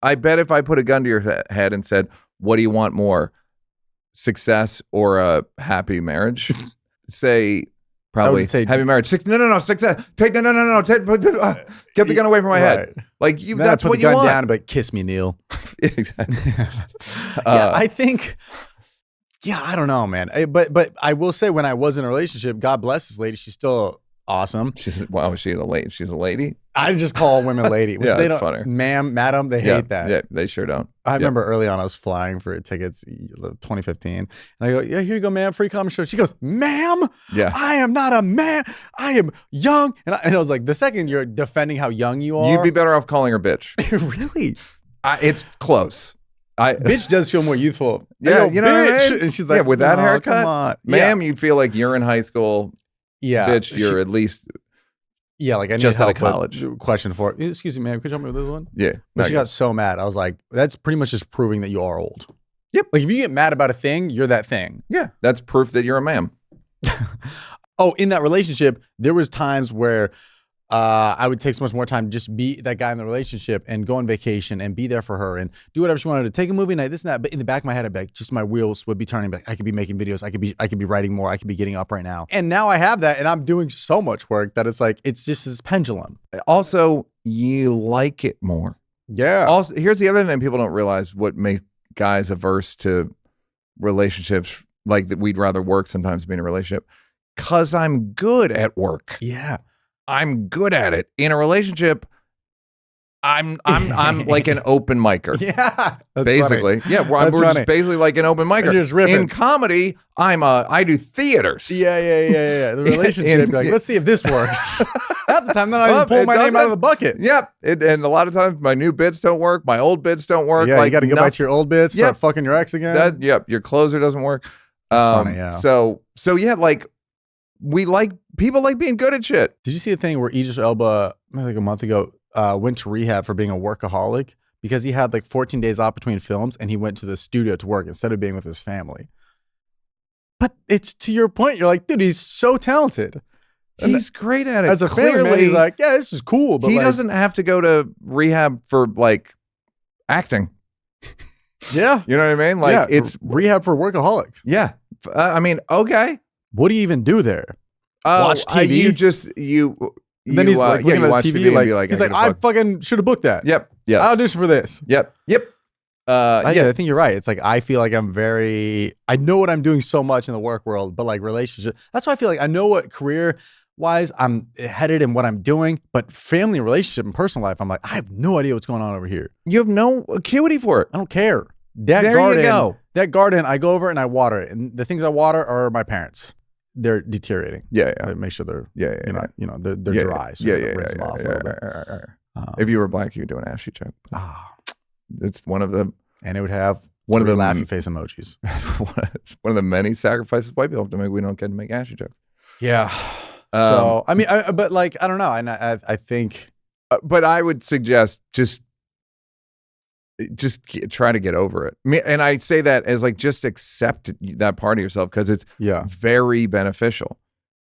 I bet if I put a gun to your head and said, what do you want more? Success or a happy marriage? Probably happy marriage. No, success. Get the gun away from my head. Like that's what you want. Put the gun down and be like, kiss me, Neal. Exactly. I think. Yeah, I don't know, man. But I will say, when I was in a relationship, God bless this lady, she's still awesome. She's a lady. She's a lady. I just call women lady, which they don't. Funny. Ma'am, madam, they hate that. Yeah, they sure don't. I remember early on, I was flying for tickets, 2015, and I go, yeah, here you go, ma'am, free comedy show. She goes, ma'am, I am not a man. I am young. And I was like, the second you're defending how young you are, you'd be better off calling her bitch. Really? It's close. Bitch does feel more youthful. Yeah, you know bitch. what I mean? And she's like, with that haircut, come on. Ma'am, you'd feel like you're in high school. Yeah. Bitch, you're at least. Yeah, like I need just out of help college. Question for it. Excuse me, ma'am, could you help me with this one? Yeah. But she got so mad. I was like, that's pretty much just proving that you are old. Yep. Like, if you get mad about a thing, you're that thing. Yeah, that's proof that you're a ma'am. Oh, in that relationship, there was times where I would take so much more time to just be that guy in the relationship and go on vacation and be there for her and do whatever she wanted to. Take a movie night, this and that. But in the back of my head, I'd be like, just my wheels would be turning back. I could be making videos. I could be writing more. I could be getting up right now. And now I have that, and I'm doing so much work that it's like, it's just this pendulum. Also, you like it more. Yeah. Also, here's the other thing people don't realize: what makes guys averse to relationships, like that we'd rather work sometimes than be in a relationship, because I'm good at work. Yeah. I'm good at it. In a relationship, I'm like an open micer. Yeah, that's basically. Funny. Yeah, we're just basically like an open micer. You're just riffing. In comedy, I do theaters. Yeah. The relationship, you're like, let's see if this works. Half the time, then I even pull my name out of the bucket. Yep. And a lot of times, my new bits don't work. My old bits don't work. Yeah, like, you got to go back to your old bits. Start fucking your ex again. Your closer doesn't work. That's funny. Yeah. So yeah, like. People like being good at shit. Did you see the thing where Idris Elba, like a month ago, went to rehab for being a workaholic because he had like 14 days off between films and he went to the studio to work instead of being with his family. But it's to your point. You're like, dude, he's so talented. He's great at it. As a family man, he's like, yeah, this is cool. But he like, doesn't have to go to rehab for like acting. Yeah. You know what I mean? Like it's rehab for workaholic. Yeah. I mean, okay. What do you even do there? Watch TV? And then he's like looking at the TV, and be like, he's like, I fucking should have booked that. Yep. Yes. I auditioned for this. Yep. I think you're right. It's like, I feel like I know what I'm doing so much in the work world, but like relationship, that's why I feel like I know what career wise I'm headed and what I'm doing, but family, relationship, and personal life, I'm like, I have no idea what's going on over here. You have no acuity for it. I don't care. That garden, I go over and I water it. And the things I water are my parents. They're deteriorating. Yeah. I make sure they're, they're Yeah, dry. So rinse them off a little bit. If you were black, you would do an ass cheek joke. It's one of the... And it would have one of the laughing face emojis. One of the many sacrifices white people have to make. We don't get to make ass cheek jokes. Yeah. So, I mean, but like, I don't know. And I think... but I would suggest just try to get over it. And I say that as like, just accept that part of yourself because it's very beneficial.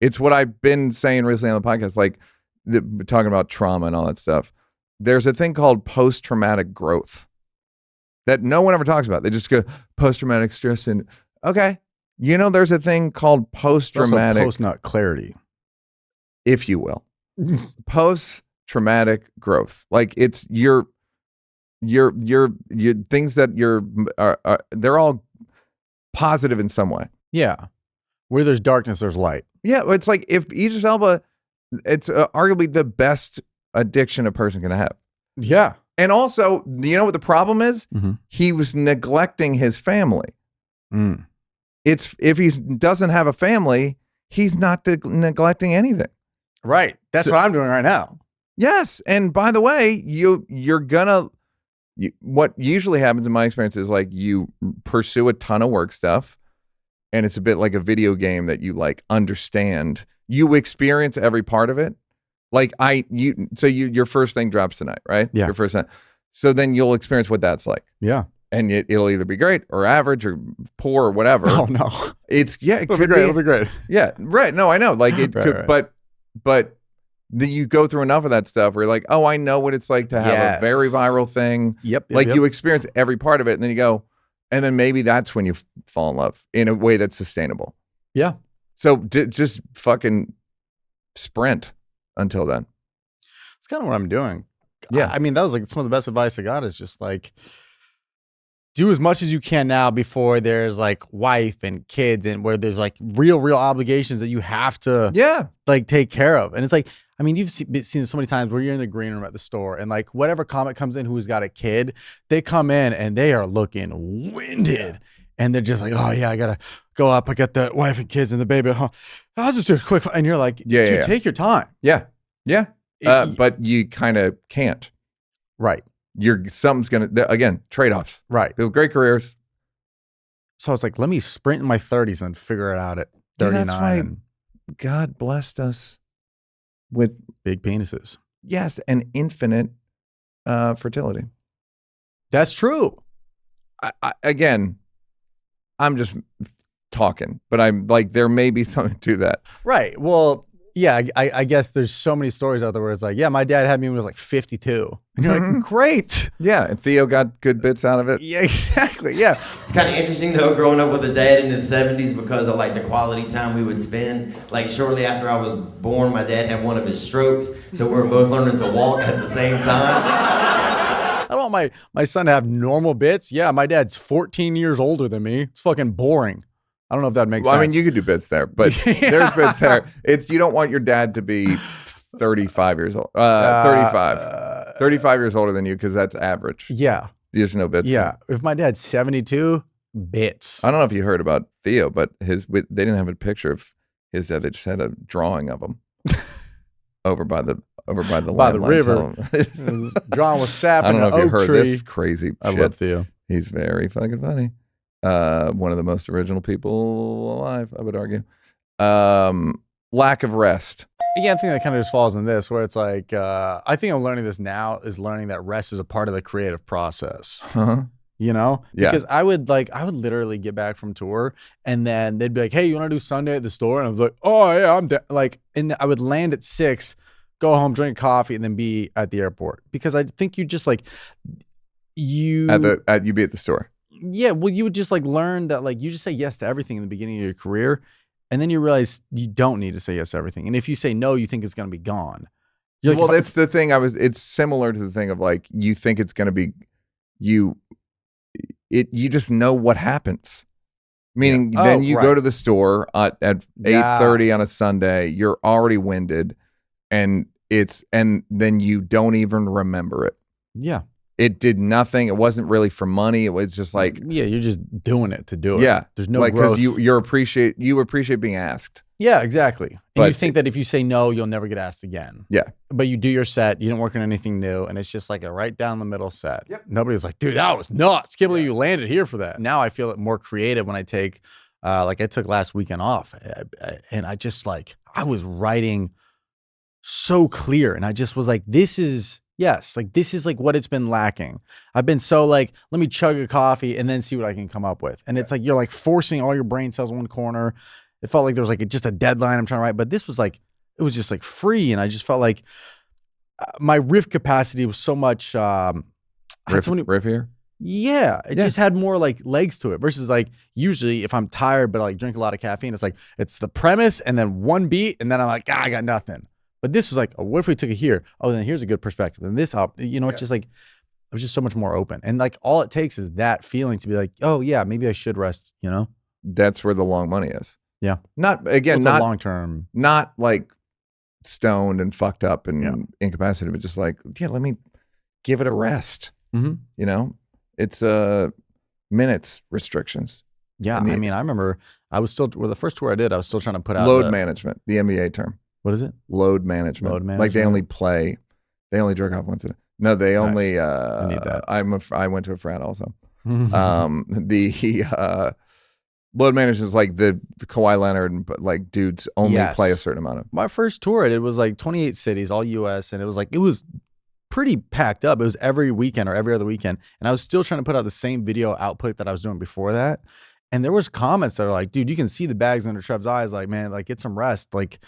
It's what I've been saying recently on the podcast, like talking about trauma and all that stuff. There's a thing called post-traumatic growth that no one ever talks about. They just go post-traumatic stress and okay. There's a thing called post-traumatic post-nut clarity, if you will. Post-traumatic growth. Like it's your things that they're all positive in some way. Yeah. Where there's darkness, there's light. Yeah. It's like if Idris Elba, it's arguably the best addiction a person can have. Yeah. And also, you know what the problem is? Mm-hmm. He was neglecting his family. It's if he doesn't have a family, he's not neglecting anything. Right. That's what I'm doing right now. Yes. And by the way, you're gonna... what usually happens in my experience is like you pursue a ton of work stuff and it's a bit like a video game that you like understand. You experience every part of it. Like your first thing drops tonight, right? Yeah. Your first thing. So then you'll experience what that's like. Yeah. And it'll either be great or average or poor or whatever. Oh no. It It'll could be great. It'll be great. Yeah. Right. No, I know. Like it could, right. but you go through enough of that stuff where you're like, oh, I know what it's like to have a very viral thing. Yep. You experience every part of it. And then you go, and then maybe that's when you fall in love in a way that's sustainable. Yeah. So just fucking sprint until then. It's kind of what I'm doing. Yeah. I mean, that was like some of the best advice I got is just like, do as much as you can now before there's like wife and kids and where there's like real obligations that you have to like take care of. And it's like, I mean, you've seen so many times where you're in the green room at the store and like whatever comic comes in who's got a kid, they come in and they are looking winded and they're just like, oh yeah, I gotta go up. I got the wife and kids and the baby at home. I'll just do a quick. And you're like, dude, take your time. Yeah. Yeah. But you kind of can't. Right. Something's gonna, again, trade-offs. Right. People with great careers. So I was like, let me sprint in my 30s and figure it out at 39. That's why God blessed us with big penises. Yes, and infinite fertility. That's true. Again, I'm just talking, but I'm like, there may be something to that. Right. Well, yeah, I guess there's so many stories out there where it's like, yeah, my dad had me when I was like 52. And you're like, great. Yeah, and Theo got good bits out of it. Yeah, exactly. Yeah. It's kind of interesting though, growing up with a dad in his 70s because of like the quality time we would spend. Like shortly after I was born, my dad had one of his strokes, so we were both learning to walk at the same time. I don't want my son to have normal bits. Yeah, my dad's 14 years older than me. It's fucking boring. I don't know if that makes sense. I mean, you could do bits there, but there's bits there. You don't want your dad to be 35 years old. 35 years older than you because that's average. Yeah. There's no bits. Yeah. If my dad's 72, bits. I don't know if you heard about Theo, but they didn't have a picture of his dad. They just had a drawing of him over by the river. Drawn with sap and an oak tree. I don't know if you heard this crazy shit. I love Theo. He's very fucking funny. One of the most original people alive, I would argue. lack of rest. Yeah, I think that kind of just falls in this, where it's like, I think I'm learning this now, is learning that rest is a part of the creative process. Uh-huh. You know? Yeah. Because I would literally get back from tour, and then they'd be like, hey, you want to do Sunday at the store? And I was like, oh yeah, I'm down. Like, and I would land at 6, go home, drink coffee, and then be at the airport. Because I think you just like, you be at the store. Yeah, well, you would just like learn that like you just say yes to everything in the beginning of your career, and then you realize you don't need to say yes to everything. And if you say no, you think it's going to be gone. You're like, Well, that's the thing. It's similar to the thing of like, you think it's going to be, you just know what happens. Meaning then you go to the store at 8:30 on a Sunday, you're already winded, and then you don't even remember it. Yeah. It did nothing. It wasn't really for money. It was just like, yeah, you're just doing it to do it. Yeah. There's no like, growth. because you appreciate being asked. Yeah, exactly. And But you think that if you say no, you'll never get asked again. Yeah. But you do your set, you didn't work on anything new, and it's just like a right down the middle set. Yep. Nobody's like, dude, that was nuts. Can't believe you landed here for that. Now I feel more creative when I take, like I took last weekend off, and I just like, I was writing so clear, and I just was like, this is like what it's been lacking. I've been so like, let me chug a coffee and then see what I can come up with. And it's like, you're like forcing all your brain cells in one corner. It felt like there was like just a deadline I'm trying to write, but this was like, it was just like free. And I just felt like my riff capacity was so much, Riffier? Yeah. It just had more like legs to it versus like usually if I'm tired, but I like drink a lot of caffeine, it's like, it's the premise and then one beat. And then I'm like, I got nothing. But this was like, oh, what if we took it here? Oh, then here's a good perspective. And this up, it's just like, it was just so much more open. And like, all it takes is that feeling to be like, oh yeah, maybe I should rest, That's where the long money is. Yeah. Not long term. Not like stoned and fucked up and incapacitated, but just like, let me give it a rest. Mm-hmm. It's minutes restrictions. Yeah. I mean, I remember I was still, the first tour I did, I was still trying to put out load management, the NBA term. What is it? Load management. Load management. Like they only jerk off once a day. No, they only, I need that. I went to a frat also. The load management is like the Kawhi Leonard, but like dudes only play a certain amount of. My first tour, it was like 28 cities, all US. And it was pretty packed up. It was every weekend or every other weekend. And I was still trying to put out the same video output that I was doing before that. And there was comments that are like, dude, you can see the bags under Trev's eyes. Like, man, like get some rest. Like,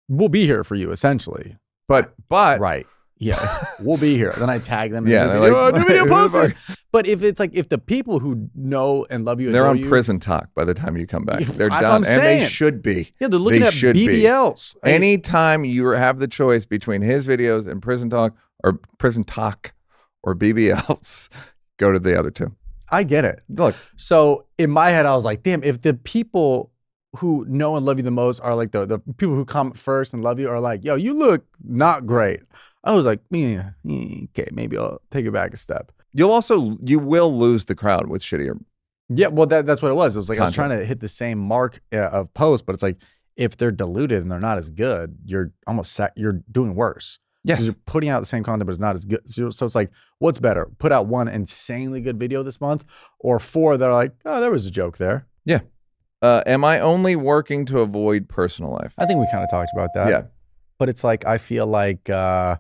we'll be here for you, essentially. But right, yeah, we'll be here. Then I tag them. Yeah, new video posted. But if it's like, if the people who know and love you, they're on prison talk by the time you come back. They're That's done, what I'm and saying. they should be. Yeah, they're looking at BBLs. Anytime you have the choice between his videos and prison talk or BBLs, go to the other two. I get it. Look, so in my head, I was like, damn, if the people who know and love you the most are like the people who comment first and love you are like, yo, you look not great. I was like, okay, maybe I'll take it back a step. You will lose the crowd with shittier. Yeah, well, that's what it was. It was like, I was trying to hit the same mark of posts, but it's like, if they're diluted and they're not as good, you're you're doing worse. Yes. You're putting out the same content, but it's not as good. So it's like, what's better? Put out one insanely good video this month or 4 that are like, oh, there was a joke there. Yeah. Am I only working to avoid personal life? I think we kind of talked about that. Yeah. But it's like, I feel like I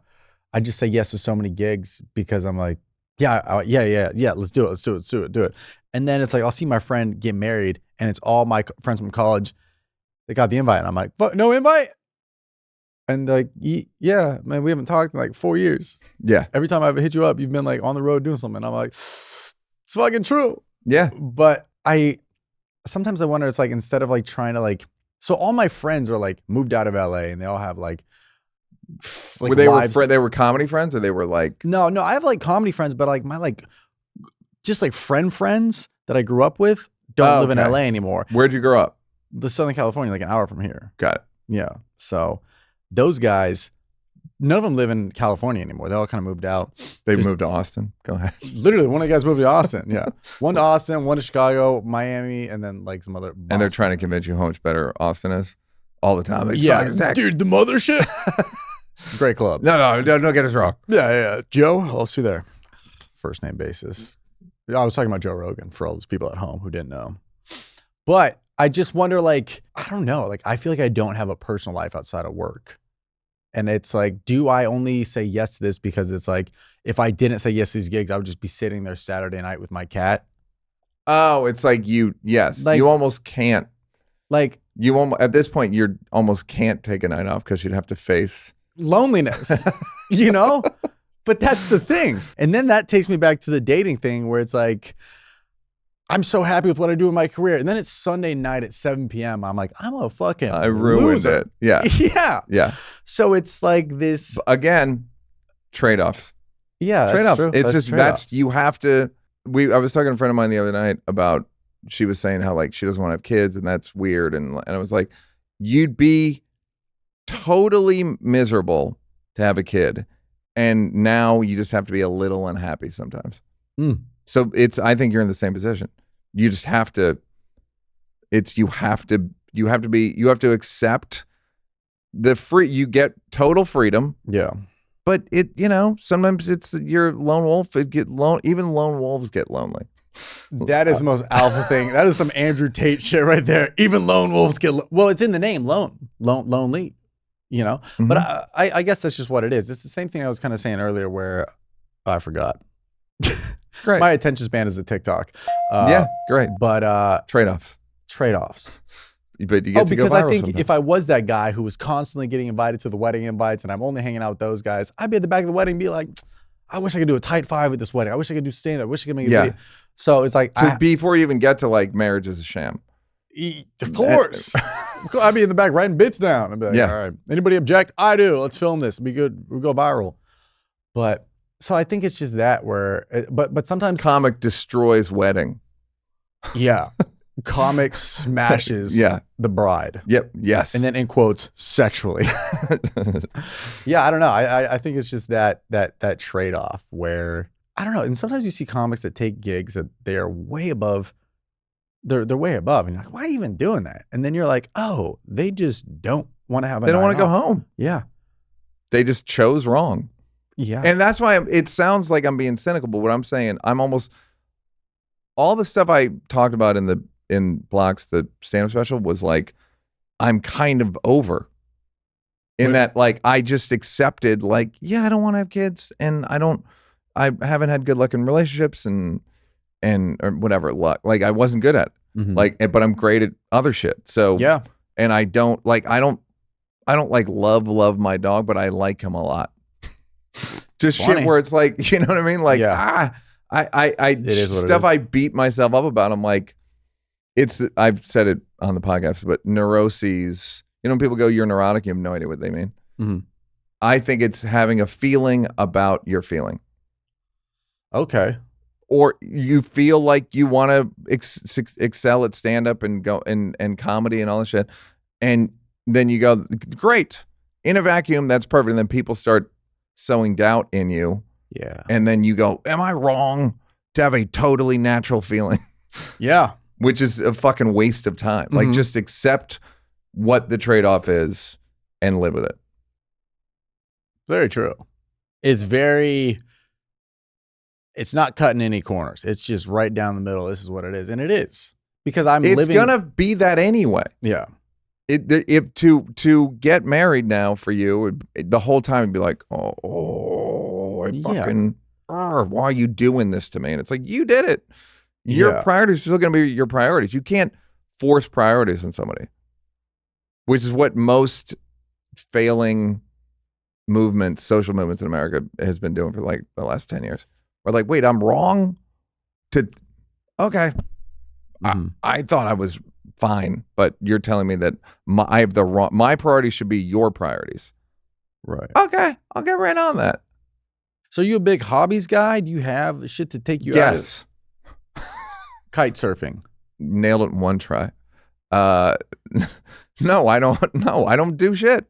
just say yes to so many gigs because I'm like, yeah, let's do it. And then it's like, I'll see my friend get married and it's all my friends from college. They got the invite. And I'm like, fuck, no invite? And like, yeah, man, we haven't talked in like 4 years. Yeah. Every time I've hit you up, you've been like on the road doing something. I'm like, it's fucking true. Yeah. But sometimes I wonder, it's like, instead of like trying to like, so all my friends are like moved out of LA and they all have like they were comedy friends or they were like, no, I have like comedy friends, but like my like just like friends that I grew up with don't live in LA anymore. Where'd you grow up? The Southern California, like an hour from here. Got it. Yeah. So those guys, none of them live in California anymore. They all kind of moved out. They moved to Austin. Go ahead. Literally, one of the guys moved to Austin. Yeah. One to Austin, one to Chicago, Miami, and then like some other. Boston. And they're trying to convince you how much better Austin is all the time. Like, dude, the mothership. Great club. No, don't get us wrong. Yeah. Joe, I'll see there. First name basis. I was talking about Joe Rogan for all those people at home who didn't know. But I just wonder, like, I don't know. Like, I feel like I don't have a personal life outside of work. And it's like, do I only say yes to this because it's like, if I didn't say yes to these gigs, I would just be sitting there Saturday night with my cat. Oh, it's like Like- you almost can't. Like, You almost, at this point, you almost can't take a night off because you'd have to face. loneliness, you know? But that's the thing. And then that takes me back to the dating thing where it's like, I'm so happy with what I do in my career. And then it's Sunday night at 7 p.m. I'm like, I'm a fucking I ruined loser. it. Yeah. Yeah. Yeah. So it's like this. Again, trade-offs. Yeah. That's Trade-offs. true. It's just, trade-offs. you have to, I was talking to a friend of mine the other night about, she was saying how like she doesn't want to have kids and that's weird. And I was like, you'd be totally miserable to have a kid. And now you just have to be a little unhappy sometimes. So I think you're in the same position. You just have to, you have to accept you get total freedom. Yeah. But sometimes it's you're lone wolf. Even lone wolves get lonely. That is the most alpha thing. That is some Andrew Tate shit right there. Even lone wolves get, well, it's in the name, lonely, But I guess that's just what it is. It's the same thing I was kind of saying earlier where I forgot. Great. My attention span is a TikTok. Yeah, great. But Trade-offs. But you get to go because viral I think sometimes. if I was that guy who was constantly getting invited to the wedding invites and I'm only hanging out with those guys, I'd be at the back of the wedding and be like, I wish I could do a tight five at this wedding. I wish I could do stand up. I wish I could make a video. So it's like, So before you even get to like marriage is a sham. of course. I'd be in the back writing bits down. I'd be like, all right, anybody object? I do. Let's film this. It'll be good. We'll go viral. But so I think it's just that where, but sometimes. Comic destroys wedding. Yeah. Comic smashes the bride. Yep. Yes. And then in quotes, sexually. Yeah, I don't know. I think it's just that trade-off where, I don't know. And sometimes you see comics that take gigs that they are way above. They're way above. And you're like, why are you even doing that? And then you're like, oh, they just don't want to have a They don't want to go off. home. Yeah. They just chose wrong. Yeah. And that's why it sounds like I'm being cynical, but what I'm saying, I'm almost, all the stuff I talked about in Blocks, the stand-up special, was like, I'm kind of over. That like, I just accepted like, yeah, I don't want to have kids and I haven't had good luck in relationships and or whatever luck. Like I wasn't good at it. Mhm. Like, but I'm great at other shit. So Yeah. and I don't like like love my dog, but I like him a lot. Just Funny. shit where it's like, you know what I mean? Like, Yeah. it is what it stuff is. I beat myself up about. I'm like, I've said it on the podcast, but neuroses, when people go, you're neurotic, you have no idea what they mean. Mhm. I think it's having a feeling about your feeling. Okay. Or you feel like you want to excel at stand-up and go and comedy and all this shit. And then you go, great. In a vacuum, that's perfect. And then people start sowing doubt in you. Yeah. And then you go, am I wrong to have a totally natural feeling? Yeah. Which is a fucking waste of time. Like, just accept what the trade-off is and live with it. Very true. It's not cutting any corners. It's just right down the middle. This is what it is. And it is. Because It's gonna be that anyway. Yeah. If to get married now for you, the whole time it'd be like, I fucking, why are you doing this to me? And it's like, you did it. Your priorities are still going to be your priorities. You can't force priorities on somebody, which is what most failing movements, social movements in America has been doing for like the last 10 years. We're like, wait, I'm wrong okay. I thought I was fine, but you're telling me that my priorities should be your priorities. Right. Okay, I'll get right on that. So you a big hobbies guy? Do you have shit to take you out? Yes. Kite surfing. Nailed it in one try. No, I don't do shit.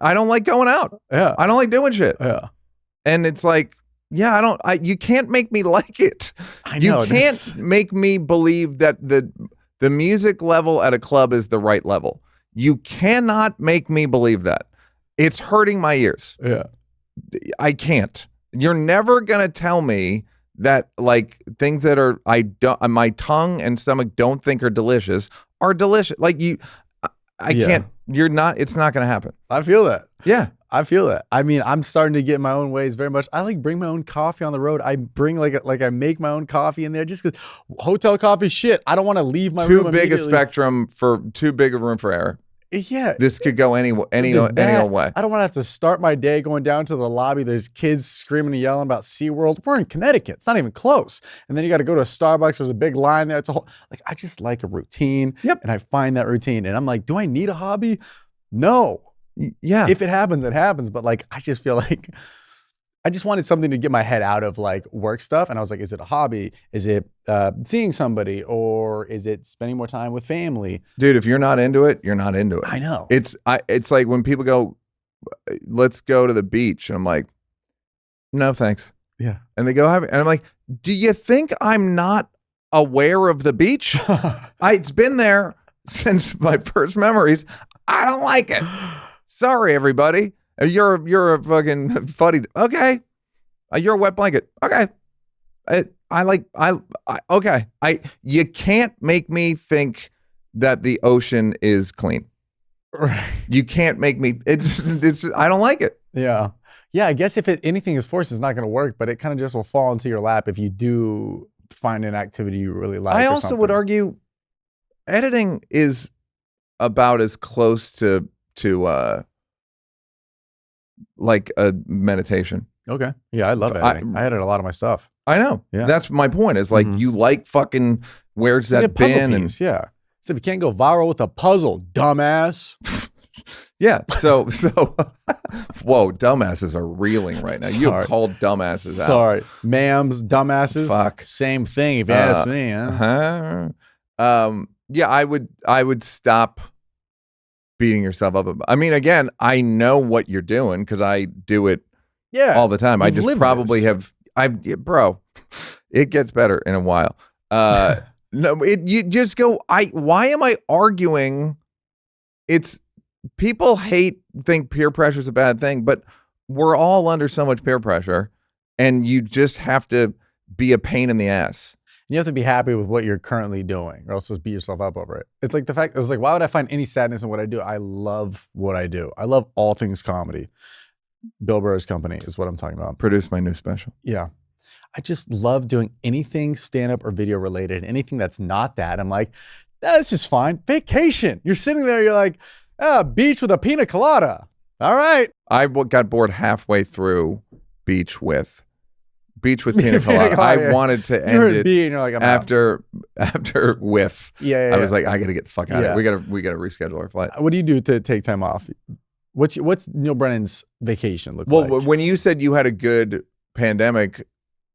I don't like going out. Yeah. I don't like doing shit. Yeah. And it's like, yeah, you can't make me like it. I know. You can't make me believe that the music level at a club is the right level. You cannot make me believe that. It's hurting my ears. Yeah. I can't. You're never gonna tell me that like things that my tongue and stomach don't think are delicious are delicious. Like I Yeah. can't. You're not. It's not going to happen. I feel that. Yeah. I feel that. I mean, I'm starting to get in my own ways very much. I like bring my own coffee on the road. I bring like I make my own coffee in there just because hotel coffee shit. I don't want to leave my room. Too big a immediately. spectrum for too big a room for error. Yeah. This could go any old way. I don't want to have to start my day going down to the lobby. There's kids screaming and yelling about SeaWorld. We're in Connecticut. It's not even close. And then you got to go to a Starbucks. There's a big line there. It's a whole, like, I just like a routine. Yep. And I find that routine. And I'm like, do I need a hobby? No. Yeah. If it happens, it happens. But like, I just feel like I just wanted something to get my head out of like work stuff. And I was like, is it a hobby? Is it seeing somebody, or is it spending more time with family? Dude, if you're not into it, you're not into it. I know. It's like when people go, let's go to the beach. And I'm like, no, thanks. Yeah. And they go, and I'm like, do you think I'm not aware of the beach? It's been there since my first memories. I don't like it. Sorry, everybody. You're a fucking fuddy. Okay. You're a wet blanket. Okay. Okay. You can't make me think that the ocean is clean. Right. You can't make me. It's. I don't like it. Yeah. Yeah. I guess if anything is forced, it's not going to work, but it kind of just will fall into your lap if you do find an activity you really like. I also would argue editing is about as close to like a meditation. Okay. Yeah, I love editing. I edit a lot of my stuff. I know. Yeah. That's my point. Is like you like fucking where's It's like that a puzzle bin piece, yeah. So you can't go viral with a puzzle, dumbass. yeah. So whoa, dumbasses are reeling right now. You Sorry. have called dumbasses out. Sorry. Ma'ams, dumbasses. Fuck. Same thing if you ask me. Huh? Yeah, I would stop beating yourself up. I mean, again, I know what you're doing because I do it all the time. I You've just lived probably this. bro, it gets better in a while. No, you just go, why am I arguing? It's people think peer pressure is a bad thing, but we're all under so much peer pressure and you just have to be a pain in the ass. You have to be happy with what you're currently doing, or else just beat yourself up over it. It's like the fact, it was like, why would I find any sadness in what I do? I love what I do. I love all things comedy. Bill Burr's company is what I'm talking about. Produce my new special. Yeah. I just love doing anything stand-up or video related, anything that's not that. I'm like, that's just fine. Vacation. You're sitting there, you're like, beach with a pina colada. All right. I got bored halfway through Beach with Pina Colada. I wanted to end it B and you're like, I'm out. after Whiff. Yeah, I was like, I got to get the fuck out of Yeah. here. We got to reschedule our flight. What do you do to take time off? What's Neal Brennan's vacation look Well, like? when you said you had a good pandemic,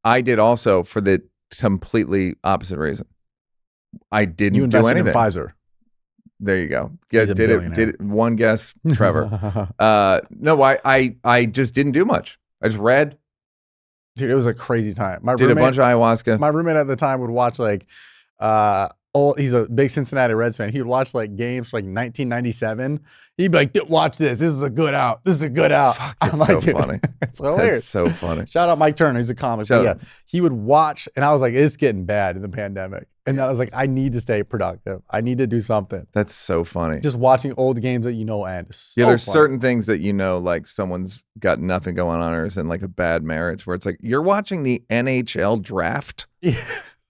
I did also for the completely opposite reason. I didn't You do invested in anything. Pfizer. There you go. He's Guess a did billionaire. it. One guess, Trevor. No, I just didn't do much. I just read, Dude, it was a crazy time. did a bunch of ayahuasca. My roommate at the time would watch like he's a big Cincinnati Reds fan. He would watch like games from like 1997. He'd be like, watch this. This is a good out. This is a good out. Fuck, I'm it's like, so dude, funny. It's hilarious. That's so funny. Shout out Mike Turner. He's a comic. Shout But out. yeah, he would watch, and I was like, it's getting bad in the pandemic. And I was like, I need to stay productive. I need to do something. That's so funny. Just watching old games that you know end. Yeah, So there's funny. certain things that you know, like someone's got nothing going on or is in like a bad marriage where it's like, you're watching the NHL draft? Yeah.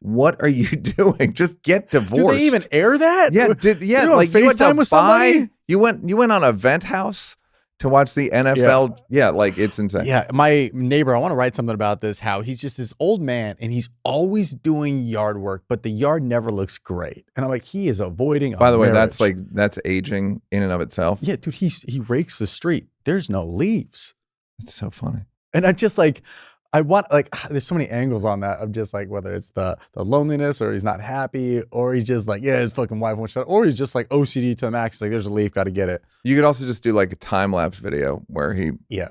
What are you doing? Just get divorced. Do they even air that? Yeah, You're on like you had to FaceTime with somebody? buy, you went on a vent house to watch the NFL. Yeah, like it's insane. Yeah, my neighbor, I want to write something about this, how he's just this old man and he's always doing yard work, but the yard never looks great. And I'm like, he is avoiding a By the way, marriage. that's aging in and of itself. Yeah, dude, he rakes the street. There's no leaves. It's so funny. And I just like, I want, like, there's so many angles on that of just like, whether it's the loneliness or he's not happy or he's just like, yeah, his fucking wife won't shut up, or he's just like OCD to the max. He's like, there's a leaf, got to get it. You could also just do like a time lapse video where Yeah.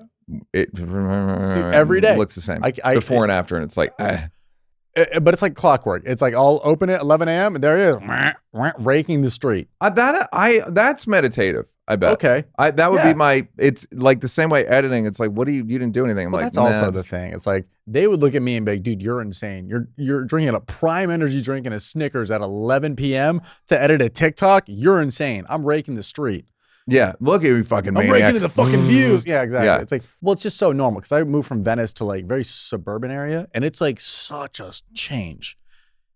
every day. looks the same. I- Before and after, and it's like, But it's like clockwork. It's like, I'll open it 11 a.m. and there he is raking the street. that's meditative. I bet. Okay. That would Yeah. be my. It's like the same way editing. It's like, what do you didn't do anything? I'm Well, like, that's also nah, the thing. It's like they would look at me and be like, dude, you're insane. You're drinking a prime energy drink and a Snickers at 11 p.m. to edit a TikTok. You're insane. I'm raking the street. Yeah, look at you, fucking I'm maniac. raking in the fucking views. Yeah, exactly. Yeah. It's like, well, it's just so normal because I moved from Venice to like very suburban area, and it's like such a change.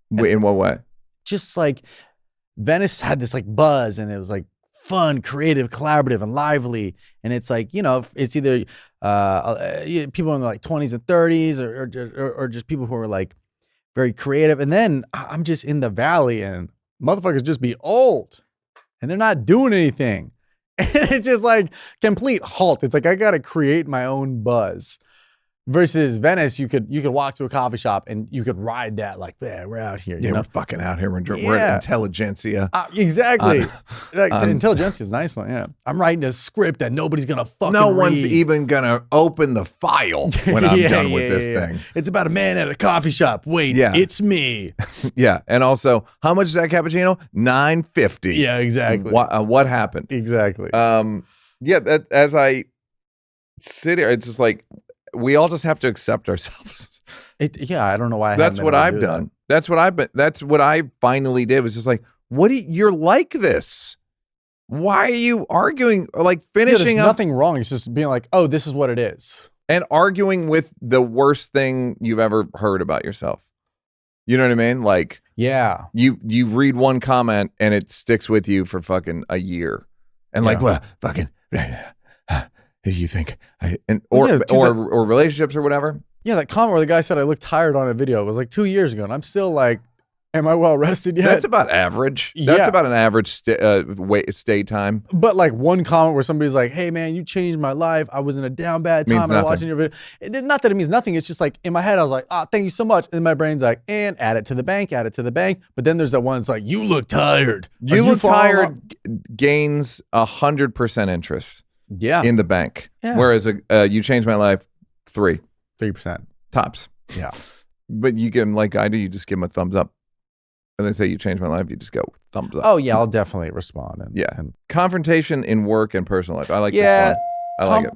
Wait, in what way? Just like Venice had this like buzz, and it was like fun, creative, collaborative, and lively. And it's like, you know, it's either people in their like 20s and 30s or just people who are like very creative. And then I'm just in the valley, and motherfuckers just be old, and they're not doing anything. And it's just like complete halt. It's like I gotta create my own buzz. Versus Venice, you could walk to a coffee shop and you could ride that like, yeah, we're out here. Yeah, know? we're fucking out here. We're Yeah. intelligentsia. Exactly. Like the intelligentsia is a nice one. Yeah, I'm writing a script that nobody's gonna fucking No one's read. even gonna open the file when I'm done with this thing. It's about a man at a coffee shop. Wait, Yeah. it's me. Yeah, and also, how much is that cappuccino? $9.50. Yeah, exactly. What happened? Exactly. Yeah. That, as I sit here, it's just like we all just have to accept ourselves. Yeah, I don't know why. That's what I've done. That's what I've been. That's what I finally did. Was just like, you're like this. Why are you arguing? Or like finishing there's up nothing wrong. It's just being like, oh, this is what it is. and arguing with the worst thing you've ever heard about yourself. You know what I mean? Like, Yeah. you read one comment and it sticks with you for fucking a year, and like, Yeah. well, fucking, you think, Well, yeah, or relationships or whatever. Yeah, that comment where the guy said I looked tired on a video was like 2 years ago, and I'm still like, am I well rested yet? That's about average. That's Yeah. about an average stay time. But like one comment where somebody's like, hey man, you changed my life. I was in a down bad Means time and nothing. watching your video. Not that it means nothing. It's just like in my head, I was like, oh, thank you so much. And my brain's like, and add it to the bank, add it to the bank. But then there's that one that's like, you look tired. Are You look far tired along? gains 100% interest Yeah. in the bank. Yeah. Whereas you changed my life 3 3%. tops. Yeah. But you can, like I do, you just give them a thumbs up. And they say you changed my life, you just go thumbs up. Oh yeah, I'll definitely respond. And, Yeah. and Confrontation in work and personal life. I like Yeah. this one. I like it.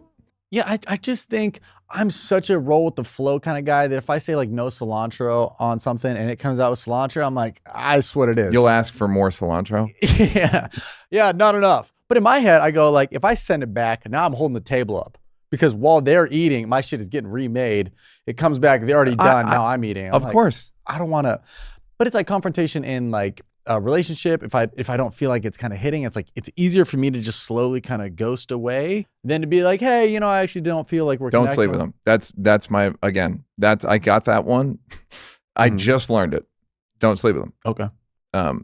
Yeah, I just think I'm such a roll with the flow kind of guy that if I say like no cilantro on something and it comes out with cilantro, I'm like, that's what it is. You'll ask for more cilantro. Yeah, not enough. But in my head, I go like, if I send it back, now I'm holding the table up because while they're eating, my shit is getting remade. It comes back, they're already done. Now I'm eating. I'm Of like, course. I don't want to. But it's like confrontation in like a relationship. If I don't feel like it's kind of hitting, it's like it's easier for me to just slowly kind of ghost away than to be like, hey, you know, I actually don't feel like we're Don't connecting. sleep with them. That's my, again, I got that one. I just learned it. Don't sleep with them. Okay.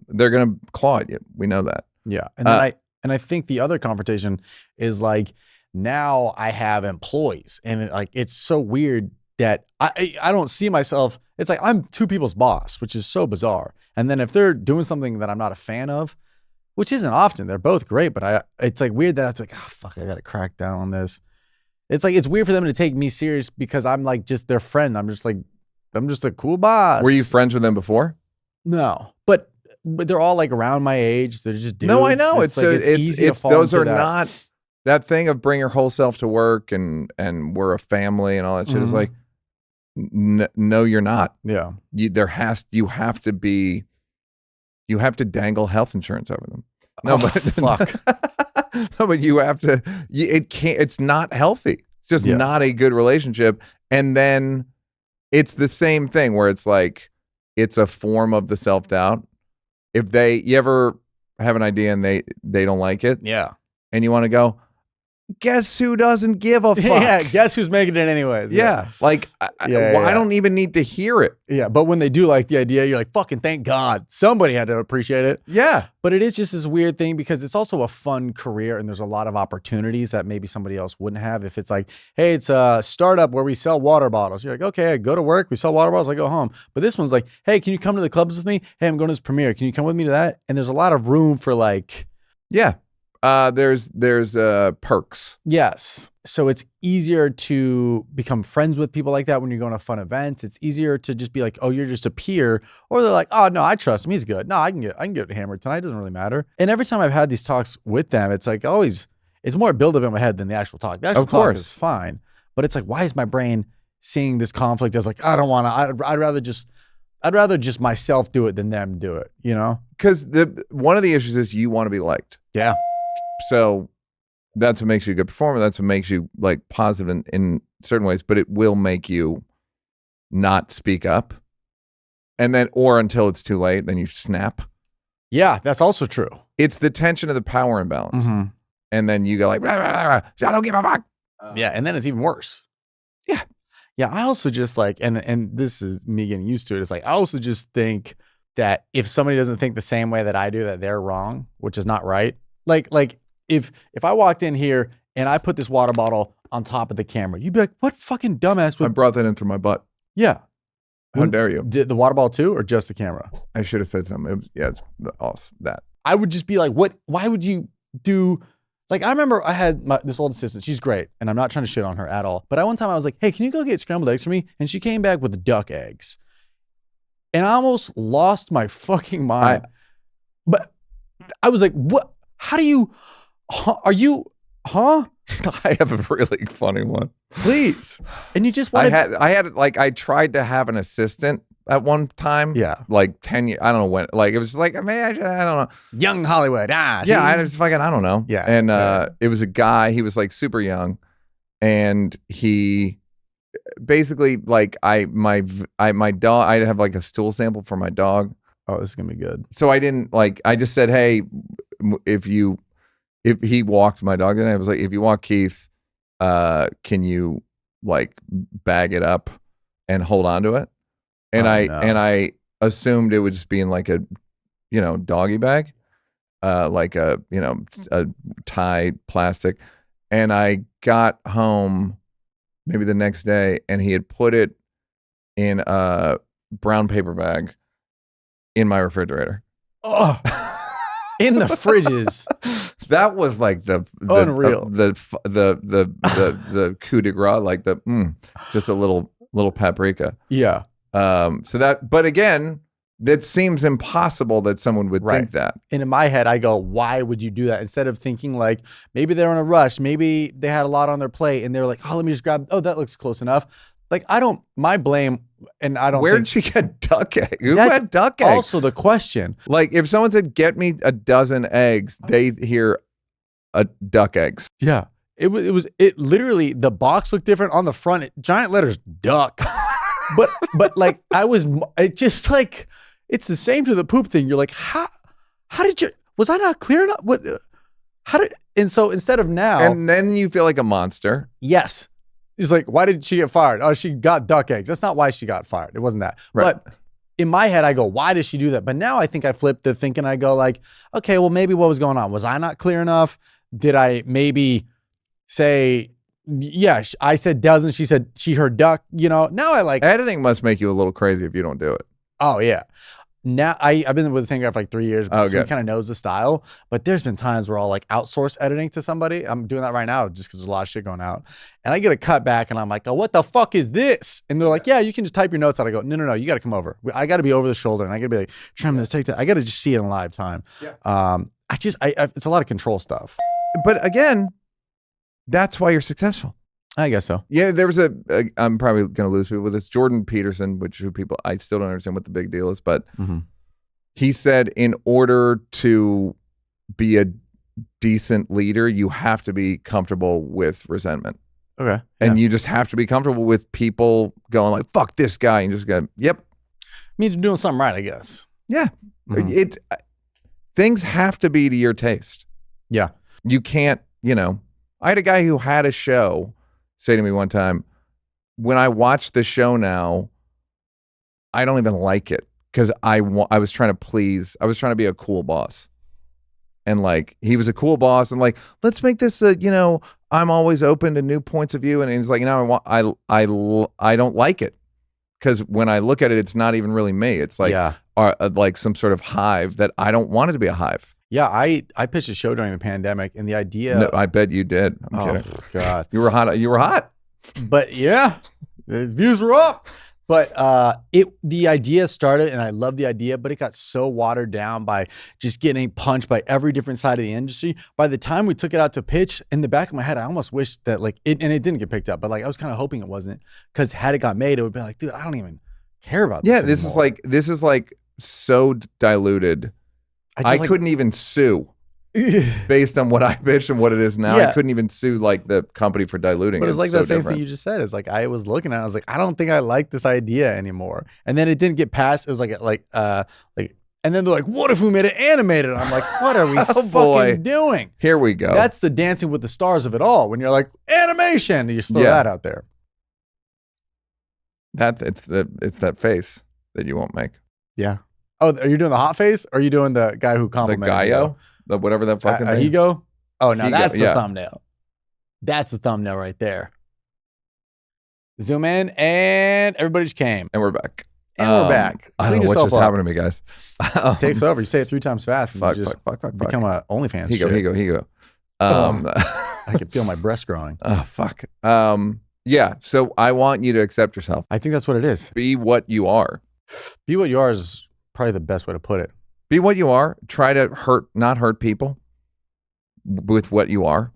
They're going to claw at you. We know that. Yeah. And then I think the other confrontation is like now I have employees and it's so weird that I don't see myself. It's like I'm two people's boss, which is so bizarre. And then if they're doing something that I'm not a fan of, which isn't often, they're both great, but it's like weird that I have to like, oh fuck, I gotta crack down on this. It's like it's weird for them to take me serious because I'm like just their friend. I'm just a cool boss. Were you friends with them before? No, but they're all like around my age. They're just dudes. No, I know. It's easy to fall those into are that. not that thing of bring your whole self to work and we're a family and all that shit is Mhm. like, no, you're not. Yeah. You have to dangle health insurance over them. No, Oh, but fuck. no, but you have to. It's not healthy. It's just Yeah. not a good relationship. And then it's the same thing where it's like it's a form of the self doubt. If you ever have an idea and they don't like it, Yeah. and you want to go, guess who doesn't give a fuck? Yeah. Guess who's making it anyways? Yeah, like Yeah. I don't even need to hear it. Yeah. But when they do like the idea, you're like, fucking thank God somebody had to appreciate it. Yeah, But it is just this weird thing because it's also a fun career and there's a lot of opportunities that maybe somebody else wouldn't have. If it's like, hey, it's a startup where we sell water bottles. You're like, okay, I go to work, we sell water bottles, I go home. But this one's like, hey, can you come to the clubs with me? Hey, I'm going to this premiere. Can you come with me to that? And there's a lot of room for like, yeah. There's perks. Yes. So it's easier to become friends with people like that when you're going to fun events. It's easier to just be like, oh, you're just a peer. Or they're like, oh no, I trust him. He's good. No, I can get hammered tonight. It doesn't really matter. And every time I've had these talks with them, it's like always, it's more build-up in my head than the actual talk. The actual talk is fine. But it's like, why is my brain seeing this conflict as like, I don't want to, I'd rather just myself do it than them do it, you know? Because one of the issues is you want to be liked. Yeah. So that's what makes you a good performer. That's what makes you like positive in certain ways, but it will make you not speak up. And then, or until it's too late, then you snap. Yeah, that's also true. It's the tension of the power imbalance. Mm-hmm. And then you go like, rah, rah, rah, rah, I don't give a fuck. Yeah, and then it's even worse. Yeah. Yeah, I also just like, and this is me getting used to it. It's like, I also just think that if somebody doesn't think the same way that I do, that they're wrong, which is not right. Like if I walked in here and I put this water bottle on top of the camera, you'd be like, what fucking dumbass would... I brought that in through my butt. Yeah. How dare you? Did the water bottle too, or just the camera? I should have said something. It's awesome, that. I would just be like, what? Why would you do... Like, I remember I had this old assistant. She's great, and I'm not trying to shit on her at all. But one time I was like, hey, can you go get scrambled eggs for me? And she came back with the duck eggs. And I almost lost my fucking mind. But I was like, what? How do you... Are you... Huh? I have a really funny one. Please. And you just wanted... I tried to have an assistant at one time. Yeah. Like 10 years. I don't know when. Like, it was like, I don't know. Young Hollywood. Yeah, I was fucking, I don't know. Yeah. And it was a guy, he was like super young. And he basically, like, my dog, I'd have like a stool sample for my dog. Oh, this is going to be good. So I didn't, like, I just said, hey, if he walked my dog, then I was like, if you walk Keith, can you like bag it up and hold on to it? And I assumed it would just be in like a, doggy bag, like a tie plastic. And I got home maybe the next day and he had put it in a brown paper bag in my refrigerator. Oh, in the fridges. That was like the unreal, the coup de grace, like just a little paprika. Yeah. But again, that seems impossible that someone would think that. And in my head, I go, why would you do that? Instead of thinking like, maybe they're in a rush, maybe they had a lot on their plate and they're like, oh, let me just grab, oh, that looks close enough. Like, my blame, and I don't Where'd she get duck eggs? Who had duck eggs? Also the question. Like, if someone said, get me a dozen eggs, they hear duck eggs. Yeah. It literally, the box looked different on the front, giant letters, duck. but like, it just like, it's the same to the poop thing. You're like, how did you, was I not clear enough? And so instead of now. And then you feel like a monster. Yes. He's like, why did she get fired? Oh, she got duck eggs. That's not why she got fired. It wasn't that. Right. But in my head, I go, why did she do that? But now I think I flipped the thinking. I go like, okay, well, maybe what was going on? Was I not clear enough? Did I maybe say, yeah, I said dozen. She said she heard duck. Now I like. Editing must make you a little crazy if you don't do it. Oh, yeah. Now I've been with the same guy for like 3 years, so he good. kind of knows the style. But there's been times where I'll like outsource editing to somebody. I'm doing that right now just because there's a lot of shit going out. And I get a cut back and I'm like, oh, what the fuck is this? And they're like, yeah, you can just type your notes out. I go, no, you got to come over. I got to be over the shoulder and I got to be like, trim this, take that. I got to just see it in live time. Yeah. It's a lot of control stuff. But again, that's why you're successful. I guess so. Yeah, there was I'm probably going to lose people with this. Jordan Peterson, I still don't understand what the big deal is, but he said in order to be a decent leader, you have to be comfortable with resentment. Okay. And you just have to be comfortable with people going like, fuck this guy. And just go, yep. Means you're doing something right, I guess. Yeah. Things have to be to your taste. Yeah. You can't, I had a guy who had a show say to me one time, when I watch the show now, I don't even like it because I was trying to be a cool boss. And like, he was a cool boss and like, let's make this I'm always open to new points of view. And he's like, I don't like it. Because when I look at it, it's not even really me. It's like, like some sort of hive that I don't want it to be a hive. Yeah, I pitched a show during the pandemic, and the idea. No, I bet you did. I'm oh kidding. God! You were hot. You were hot. But yeah, the views were up. But the idea started, and I love the idea, but it got so watered down by just getting punched by every different side of the industry. By the time we took it out to pitch, in the back of my head, I almost wished that and it didn't get picked up, but like I was kind of hoping it wasn't, because had it got made, it would be like, dude, I don't even care about this. Yeah, anymore. this is like so diluted. I couldn't even sue based on what I pitched and what it is now. Yeah. I couldn't even sue like the company for diluting. But it's like so that same different. thing you just said. It's like I was looking at it, I was like, I don't think I like this idea anymore. And then it didn't get passed. It was like and then they're like, what if we made it animated? And I'm like, what are we fucking doing? Here we go. That's the Dancing with the Stars of it all. When you're like, animation, you just throw that out there. It's that face that you won't make. Yeah. Oh, are you doing the hot face? Or are you doing the guy who The complimented Gaio, the whatever that fucking thing. Hagle? Oh, no, Higo, that's the yeah. thumbnail. That's the thumbnail right there. Zoom in, and everybody just came. And we're back. And we're back. I don't know what just happened to me, guys. Takes over. You say it 3 times fast, and Fuck, you just fuck. become a OnlyFans. Here you go. I can feel my breast growing. Oh, fuck. Yeah, so I want you to accept yourself. I think that's what it is. Be what you are. Be what you are is probably the best way to put it. Be what you are. Try to not hurt people with what you are.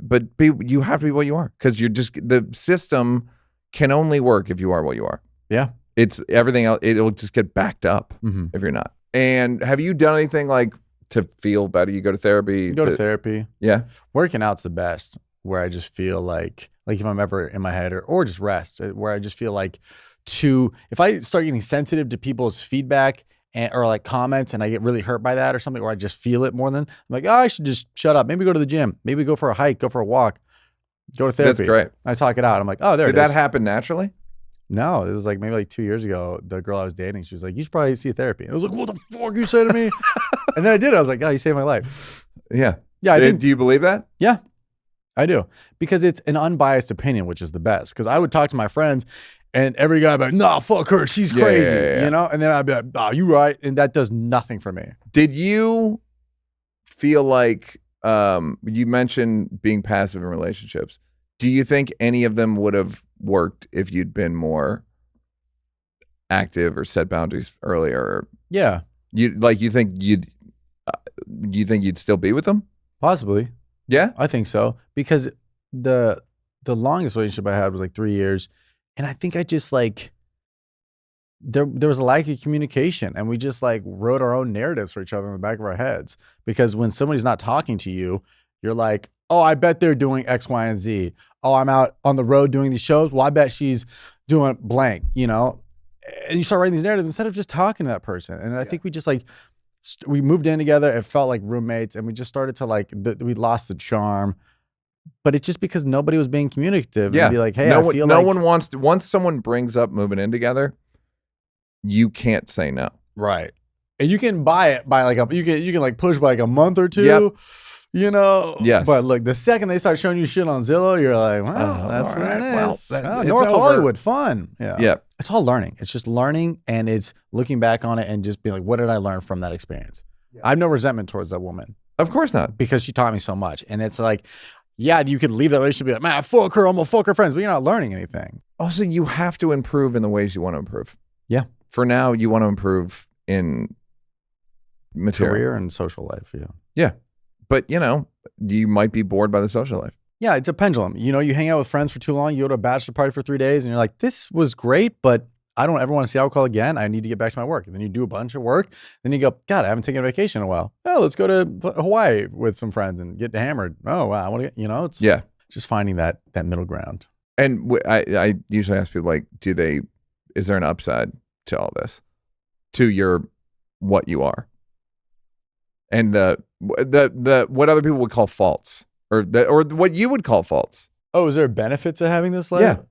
But you have to be what you are, because the system can only work if you are what you are. Yeah. It's everything else. It'll just get backed up if you're not. And have you done anything like to feel better? You go to therapy? Go to therapy. Yeah. Working out's the best, where I just feel like if I'm ever in my head or just rest, where I just feel like if I start getting sensitive to people's feedback or like comments, and I get really hurt by that or something, or I just feel it more than, I'm like, oh, I should just shut up. Maybe go to the gym. Maybe go for a hike, go for a walk, go to therapy. That's great. I talk it out. I'm like, oh, there Did it is. that happen naturally? No, it was like maybe like 2 years ago. The girl I was dating, she was like, you should probably see therapy. And I was like, what the fuck you say to me? And then I did. I was like, oh, you saved my life. Yeah. Yeah, I did. Do you believe that? Yeah, I do. Because it's an unbiased opinion, which is the best. Because I would talk to my friends, and every guy would be like, nah, fuck her. She's crazy. Yeah. You know? And then I'd be like, oh, you right. And that does nothing for me. Did you feel like, you mentioned being passive in relationships. Do you think any of them would have worked if you'd been more active or set boundaries earlier? Yeah. You think you'd still be with them? Possibly. Yeah. I think so. Because the longest relationship I had was like 3 years. And I think I just like, there was a lack of communication, and we just like wrote our own narratives for each other in the back of our heads. Because when somebody's not talking to you, you're like, oh, I bet they're doing X, Y, and Z. Oh, I'm out on the road doing these shows. Well, I bet she's doing blank, you know? And you start writing these narratives instead of just talking to that person. And I think we just like, we moved in together. It felt like roommates, and we just started to like, we lost the charm. But it's just because nobody was being communicative. Yeah. And be like, hey, no one wants to, once someone brings up moving in together, you can't say no. Right. And you can buy it by like you can like push by like a month or two. Yep. You know? Yes. But look, the second they start showing you shit on Zillow, you're like, well, that's all what right. it is. Well, it's North over. Hollywood, fun. Yeah. Yeah. It's all learning. It's just learning, and it's looking back on it and just being like, what did I learn from that experience? Yeah. I have no resentment towards that woman. Of course not. Because she taught me so much. And it's like, yeah, you could leave that relationship and be like, man, fuck her, I'm gonna fuck her friends, but you're not learning anything. Also, you have to improve in the ways you want to improve. Yeah. For now, you want to improve in material. Career and social life, yeah. Yeah. But, you know, you might be bored by the social life. Yeah, it's a pendulum. You know, you hang out with friends for too long, you go to a bachelor party for 3 days, and you're like, this was great, but I don't ever want to see alcohol again. I need to get back to my work. And then you do a bunch of work. Then you go, God, I haven't taken a vacation in a while. Oh, let's go to Hawaii with some friends and get hammered. Oh, wow. I want to get, you know, it's just finding that middle ground. And I usually ask people, like, is there an upside to all this? To your, what you are? And the what other people would call faults, or what you would call faults. Oh, is there a benefit to having this life? Yeah.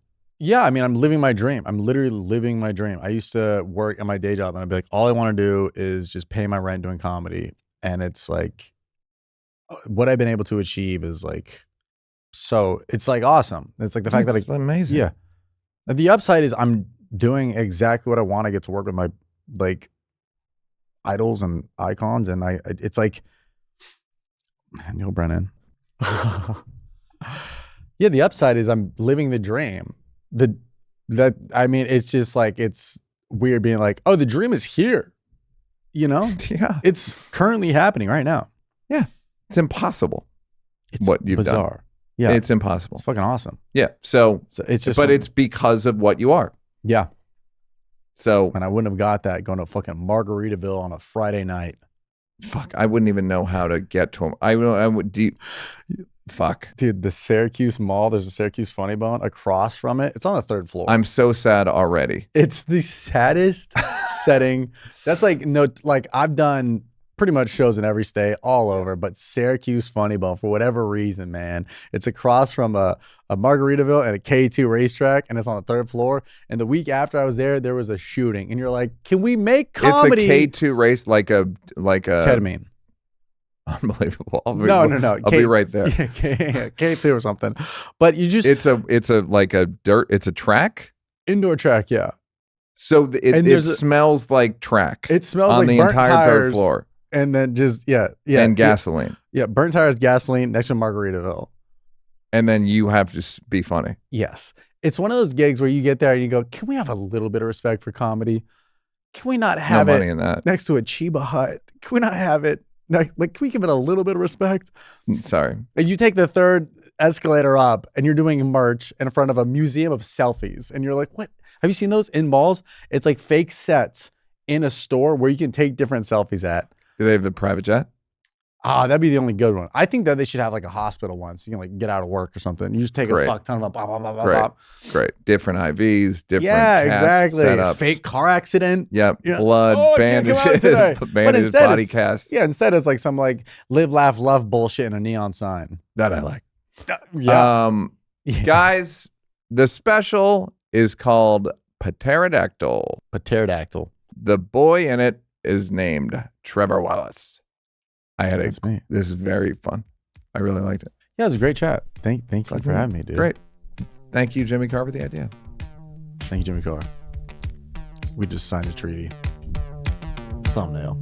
Yeah, I mean, I'm living my dream. I'm literally living my dream. I used to work at my day job, and I'd be like, all I want to do is just pay my rent doing comedy. And it's like, what I've been able to achieve is like, so it's like awesome. It's like the fact that It's amazing. Yeah. The upside is I'm doing exactly what I want. I get to work with my, like, idols and icons, and it's like Neal Brennan. Yeah, the upside is I'm living the dream. It's just like, it's weird being like, oh, the dream is here. You know? Yeah. It's currently happening right now. Yeah. It's impossible. It's what you've bizarre. done. Yeah. It's impossible. It's fucking awesome. Yeah. So it's just, but it's because of what you are. yeah. So And I wouldn't have got that going to fucking Margaritaville on a Friday night. fuck, I wouldn't even know how to get to him. I would fuck. Dude, the Syracuse Mall, there's a Syracuse Funny Bone across from it. It's on the 3rd floor. I'm so sad already. It's the saddest setting. That's like, no, like I've done pretty much shows in every state all over, but Syracuse Funny Bone, for whatever reason, man, it's across from a Margaritaville and a K2 racetrack, and it's on the 3rd floor. And the week after I was there was a shooting, and you're like, can we make comedy? It's a K2 race, like a ketamine. Unbelievable. No. I'll be right there. K2 or something. But you just, It's a track. indoor track, yeah. So it smells like track. It smells on like the burnt entire tires, 3rd floor. and then just yeah, And gasoline. Yeah, burnt tires, gasoline next to Margaritaville. And then you have to be funny. Yes. It's one of those gigs where you get there and you go, can we have a little bit of respect for comedy? Can we not have no it money in that. next to a Chiba Hut? Can we not have it? Like, can we give it a little bit of respect? Sorry. And you take the 3rd escalator up and you're doing merch in front of a museum of selfies. And you're like, what? Have you seen those in malls? It's like fake sets in a store where you can take different selfies at. Do they have the private jet? That'd be the only good one. I think that they should have like a hospital one so you can like get out of work or something. You just take a fuck ton of them. Blah, blah, blah, blah, Great. blah. Great. Different IVs, different exactly. setups. Fake car accident. Yep. Yeah. Blood, Oh, I can't come out today. bandages, But instead body it's- cast. Yeah, instead it's like some like live, laugh, love bullshit in a neon sign. That I like. Yeah. Guys, the special is called Pterodactyl. Pterodactyl. The boy in it is named Trevor Wallace. That's me. This is very fun. I really liked it. Yeah, it was a great chat. Thank you for having me, dude. Great. Thank you, Jimmy Carr, for the idea. Thank you, Jimmy Carr. We just signed a treaty. Thumbnail.